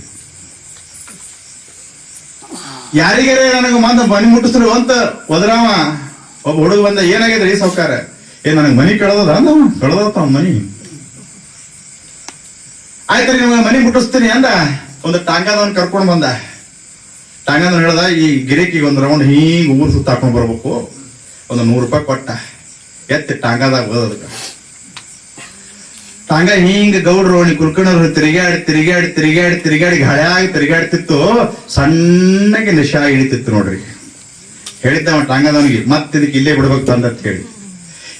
ಯಾರಿಗಾರೆ ನನಗೆ ಮನಿ ಮುಟ್ಟಿಸ್ರು ಅಂತ ಹೋದ್ರವ ಒಬ್ಬ ಹುಡುಗ ಬಂದ, ಏನಾಗಿದ್ರಿ ಸಾವ್ಕಾರ? ನನಗೆ ಮನಿ ಕಳೆದದ ಅಂದವ. ಕಳೆದವ ಮನಿ. ಆಯ್ತು ನಿಮ್ಗೆ ಮನಿ ಮುಟ್ಟಿಸ್ತೀನಿ ಅಂದ. ಒಂದು ಟಾಂಗಾದವನ್ ಕರ್ಕೊಂಡ್ ಬಂದ. ಟಾಂಗಾದವನ್ ಹೇಳ್ದ, ಈ ಗಿರಿಕಿಗೆ ಒಂದು ರೌಂಡ್ ಹಿಂಗ್ ಊರ್ ಸುತ್ತ ಹಾಕೊಂಡ್ ಬರ್ಬೇಕು, ಒಂದು 100 ರೂಪಾಯಿ ಕೊಟ್ಟ. ಎತ್ತಿ ಟಾಂಗಾದಾಗ ಹೋದದಕ್ಕ ಟಾಂಗ ಹಿಂಗ ಗೌಡ್ರು ಕುರ್ಕಣವ್ರು ತಿರುಗಾಡಿ ಹಳೆಯಾಗಿ ತಿರುಗಾಡ್ತಿತ್ತು. ಸಣ್ಣಗೆ ನಿಶಾ ಇಳಿತಿತ್ತು ನೋಡ್ರಿ. ಹೇಳಿದ್ದವ ಟಾಂಗದವನಿಗೆ, ಮತ್ತೆ ಇದಕ್ಕೆ ಇಲ್ಲೇ ಬಿಡ್ಬೇಕು ತಂದತ್ ಹೇಳಿ.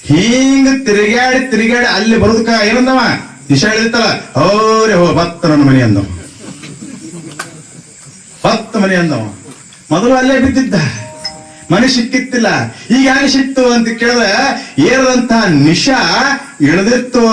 ಹಿಂಗ ತಿರುಗಾಡಿ ಅಲ್ಲಿ ಬರೋದಕ್ಕ ಏನಂದವ, ನಿಶಾ ಇಳಿತಲ್ಲ, ಅವ್ರೆ ಬತ್ತ ನನ್ನ ಮನೆ ಅಂದವ. ಬತ್ತ ಮನೆ ಅಂದವ. ಮೊದಲು ಅಲ್ಲೇ ಬಿದ್ದಿದ್ದ, ಮನೆ ಸಿಕ್ಕಿತ್ತಿಲ್ಲ. ಈಗ ಯಾಕೆ ಸಿಕ್ತು ಅಂತ ಕೇಳಿದ, ಏರದಂತ ನಿಶಾ ಇಳಿದಿತ್ತು.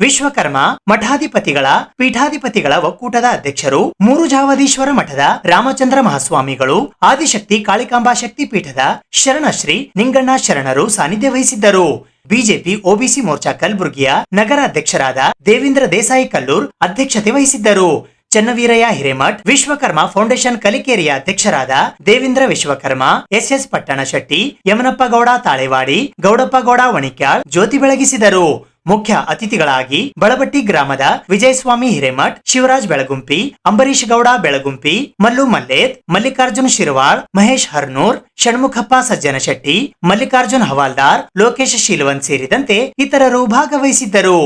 ವಿಶ್ವಕರ್ಮ ಮಠಾಧಿಪತಿಗಳ ಪೀಠಾಧಿಪತಿಗಳ ಒಕ್ಕೂಟದ ಅಧ್ಯಕ್ಷರು, ಮೂರುಜಾವದೀಶ್ವರ ಮಠದ ರಾಮಚಂದ್ರ ಮಹಾಸ್ವಾಮಿಗಳು, ಆದಿಶಕ್ತಿ ಕಾಳಿಕಾಂಬಾ ಶಕ್ತಿಪೀಠದ ಶರಣಶ್ರೀ ನಿಂಗಣ್ಣ ಶರಣರು ಸಾನ್ನಿಧ್ಯ ವಹಿಸಿದ್ದರು. ಬಿಜೆಪಿ ಒಬಿಸಿ ಮೋರ್ಚಾ ಕಲಬುರಗಿಯ ನಗರ ಅಧ್ಯಕ್ಷರಾದ ದೇವೇಂದ್ರ ದೇಸಾಯಿ ಕಲ್ಲೂರ್ ಅಧ್ಯಕ್ಷತೆ ವಹಿಸಿದ್ದರು. ಚನ್ನವೀರಯ್ಯ ಹಿರೇಮಠ್, ವಿಶ್ವಕರ್ಮ ಫೌಂಡೇಶನ್ ಕಲಿಕೇರಿಯ ಅಧ್ಯಕ್ಷರಾದ ದೇವೇಂದ್ರ ವಿಶ್ವಕರ್ಮ, ಎಸ್ ಪಟ್ಟಣ ಶೆಟ್ಟಿ, ಯಮನಪ್ಪ ಗೌಡ ತಾಳೆವಾಡಿ, ಗೌಡಪ್ಪ ಗೌಡ ವಣಿಕ್ಯಾಳ್ ಜ್ಯೋತಿ ಬೆಳಗಿಸಿದರು. ಮುಖ್ಯ ಅತಿಥಿಗಳಾಗಿ ಬಳಬಟ್ಟಿ ಗ್ರಾಮದ ವಿಜಯಸ್ವಾಮಿ ಹಿರೇಮಠ್, ಶಿವರಾಜ್ ಬೆಳಗುಂಪಿ, ಅಂಬರೀಶ್ ಗೌಡ ಬೆಳಗುಂಪಿ, ಮಲ್ಲು ಮಲ್ಲೇತ್, ಮಲ್ಲಿಕಾರ್ಜುನ್ ಶಿರವಾಳ್, ಮಹೇಶ್ ಹರ್ನೂರ್, ಷಣ್ಮುಖಪ್ಪ ಸಜ್ಜನ ಶೆಟ್ಟಿ, ಮಲ್ಲಿಕಾರ್ಜುನ್ ಹವಾಲ್ದಾರ್, ಲೋಕೇಶ್ ಶೀಲವನ್ ಸೇರಿದಂತೆ ಇತರರು ಭಾಗವಹಿಸಿದ್ದರು.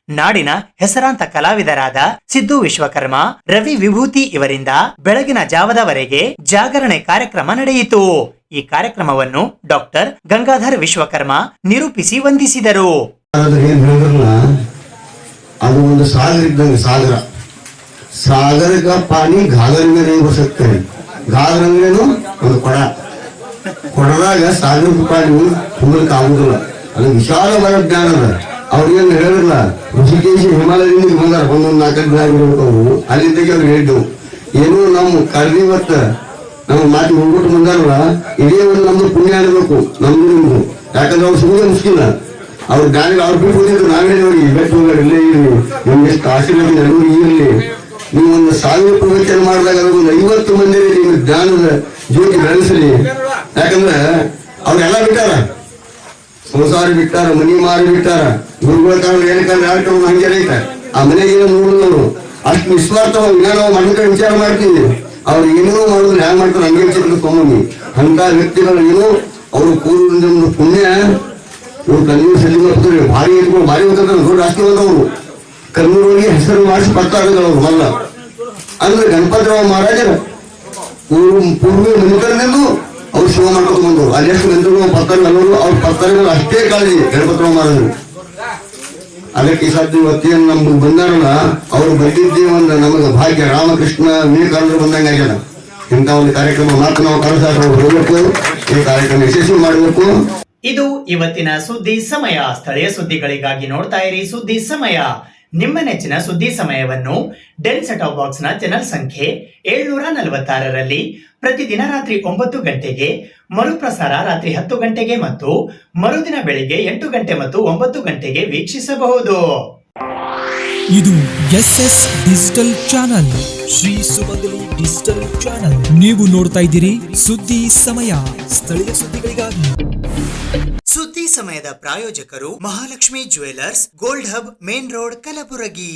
ನಾಡಿನ ಹೆಸರಾಂತ ಕಲಾವಿದರಾದ ಸಿದ್ದು ವಿಶ್ವಕರ್ಮ, ರವಿ ವಿಭೂತಿ ಇವರಿಂದ ಬೆಳಗಿನ ಜಾವದವರೆಗೆ ಜಾಗರಣೆ ಕಾರ್ಯಕ್ರಮ ನಡೆಯಿತು. ಈ ಕಾರ್ಯಕ್ರಮವನ್ನು ಡಾಕ್ಟರ್ ಗಂಗಾಧರ್ ವಿಶ್ವಕರ್ಮ ನಿರೂಪಿಸಿ ವಂದಿಸಿದರು. ಅದು ಒಂದು ಸಾಗರ ಇದ್ದಂಗೆ. ಸಾಗರಗ ಪಾನಿ ಘಾಗರ್ ಮೇಲೆ ಬಸತ್ತೆ. ಘಾಗರ್ ಅಂದ್ರೇನು? ಒಂದು ಕೊಡದಾಗ ಸಾಗರದ ಪಾನಿ ತುಂಬಲಿಕ್ಕೆ ಆಗುದಿಲ್ಲ. ಅದು ವಿಶಾಲವಾದ ಜ್ಞಾನ ಅದ. ಅವ್ರಿಗೇನು ಹೇಳಿರಲ್ಲ, ಋಷಿಕೇಶ ಹಿಮಾಲಯದಿಂದ ಬಂದಾರ, ಒಂದೊಂದು 4 ದಿನ ಆಗಿರ್ಬೇಕು. ಅಲ್ಲಿದ್ದಾಗ ಅವ್ರು ಹೇಳಿದ್ದೆವು, ಏನೋ ನಾವು ಕರೆದಿವತ್ತ ನಮ್ಮ ಮಾತಿ ಹೋಗ್ಬಿಟ್ಟು ಬಂದಾರಲ್ಲ, ಇದೇ ಒಂದು ನಮ್ದು ಪುಣ್ಯ ಆಗಬೇಕು, ನಮ್ದು ನಿಮ್ದು. ಯಾಕಂದ್ರೆ ಅವ್ರು ಸುಮ್ಮನೆ ಮುಸ್ಕಿಲ್ಲ. ಅವ್ರ ಜ್ಞಾನಿಗಳು ಅವ್ರು ಬಿಟ್ಟು ಹೋಗಿದ್ರು. ನಾವೇ ನೋಡಿ ಬೆಟ್ಟು ಹೋಗಾರ ಇಲ್ಲೇ ಇರಲಿ, ನಿಮ್ಗೆ ಎಷ್ಟು ಆಶೀರ್ವಾದ ನಡುವೆ ಇರಲಿ. ನೀವು ಒಂದು 1000 ಪ್ರವಚನ ಮಾಡಿದಾಗ ಒಂದು 50 ಮಂದಿ ನಿಮ್ಮ ಜ್ಞಾನದ ಜ್ಯೋತಿ ಬೆಳೆಸಲಿ. ಯಾಕಂದ್ರೆ ಅವ್ರೆಲ್ಲ ಬಿಟ್ಟಾರ, ಸಂಸಾರ ಬಿಟ್ಟಾರ, ಮನಿ ಮಾರಿ ಬಿಟ್ಟಾರ. ಗುರುಗಳ ಕಾಲ ಏನಕ್ಕಂದ್ರೆ ಯಾಕೆ ಹಂಗೆ ರೈತ ಆ ಮನೆಗೆ ನೋಡಿದವರು ಅಷ್ಟು ನಿಸ್ವಾರ್ಥವಾಗಿ ನಾವು ಮಣ್ಣ ವಿಚಾರ ಮಾಡ್ತೀವಿ. ಅವ್ರು ಏನೋ ಮಾಡಿದ್ರೆ ಹ್ಯಾಂಗ ಮಾಡ್ತಾರೆ ಹಂಗೆ ವಿಚಾರ ತೊಗೊಂಡು ಅಂತ ವ್ಯಕ್ತಿಗಳು ಏನೋ ಅವ್ರು ಪೂರ್ವದಿಂದ ಒಂದು ಪುಣ್ಯ ಇವ್ರು ಕನ್ನೂರು ಸಲ್ಲಿ ಬರ್ತಾರೆ. ಭಾರಿ ಇಟ್ಕೊಂಡು ಭಾರಿ ಹೋಗ್ತಾರೆ. ದೊಡ್ಡ ಆಸ್ತಿ ಬಂದವರು ಕನ್ನೂರಿಗೆ ಹೆಸರು ಮಾಡಿಸಿ ಬರ್ತಾರೆ ಅವ್ರು ಮಲ್ಲ. ಅಂದ್ರೆ ಗಣಪತಿರಾವ್ ಮಹಾರಾಜರ ಪೂರ್ವ ಮನಿಕರನೆಂದು ಅವ್ರು ಶಿವ ಮಾಡ್ಕೊಂಡು ಬಂದವರು. ಅಲ್ಲಿ ಎಷ್ಟು ಮಂದಿಗಳು ಬರ್ತಾರೆ ಎಲ್ಲರೂ ಅವ್ರು ಬರ್ತಾರೆ. ಅಷ್ಟೇ ಕಾಳಜಿ ಗಣಪತಿರಾವ್ ಮಹಾರಾಜರು. ಅದಕ್ಕೆ ಸಾಧ್ಯ ಇವತ್ತೇನು ನಮ್ಗೆ ಬಂದಾರಲ್ಲ, ಅವ್ರು ಬಂದಿದ್ದೇ ಒಂದು ನಮಗೆ ಭಾಗ್ಯ. ರಾಮಕೃಷ್ಣ ವಿವೇಕಾನಂದರು ಬಂದಂಗೆ ಆಗ್ಯಾರ. ಇಂಥ ಒಂದು ಕಾರ್ಯಕ್ರಮ ಮಾತ್ರ ನಾವು ಕನಸಾಗ ಹೋಗ್ಬೇಕು. ಈ ಕಾರ್ಯಕ್ರಮ ಯಶಸ್ವಿ ಮಾಡಬೇಕು. ಇದು ಇವತ್ತಿನ ಸುದ್ದಿ ಸಮಯ. ಸ್ಥಳೀಯ ಸುದ್ದಿಗಳಿಗಾಗಿ ನೋಡ್ತಾ ಇರಿ ಸುದ್ದಿ ಸಮಯ. ನಿಮ್ಮ ನೆಚ್ಚಿನ ಸುದ್ದಿ ಸಮಯವನ್ನು ಡೆನ್ ಸೆಟ್ ಆಫ್ ಬಾಕ್ಸ್ ನ ಚಾನೆಲ್ ಸಂಖ್ಯೆ 746ರಲ್ಲಿ ಪ್ರತಿದಿನ ರಾತ್ರಿ 9 ಗಂಟೆಗೆ, ಮರುಪ್ರಸಾರ ರಾತ್ರಿ 10 ಗಂಟೆಗೆ ಮತ್ತು ಮರುದಿನ ಬೆಳಿಗ್ಗೆ 8 ಗಂಟೆ ಮತ್ತು 9 ಗಂಟೆಗೆ ವೀಕ್ಷಿಸಬಹುದು. ಇದು SS ಡಿಜಿಟಲ್ ಚಾನಲ್, ಶ್ರೀ ಸುಮಂಗಲಿ ಡಿಜಿಟಲ್ ಚಾನಲ್. ನೀವು ನೋಡ್ತಾ ಇದ್ದೀರಿ ಸುದ್ದಿ ಸಮಯ, ಸ್ಥಳೀಯ ಸುದ್ದಿಗಳಿಗಾಗಿ. ಸುದ್ದಿ ಸಮಯದ ಪ್ರಾಯೋಜಕರು Mahalakshmi jewellers, gold hub, main road, Kalaburagi.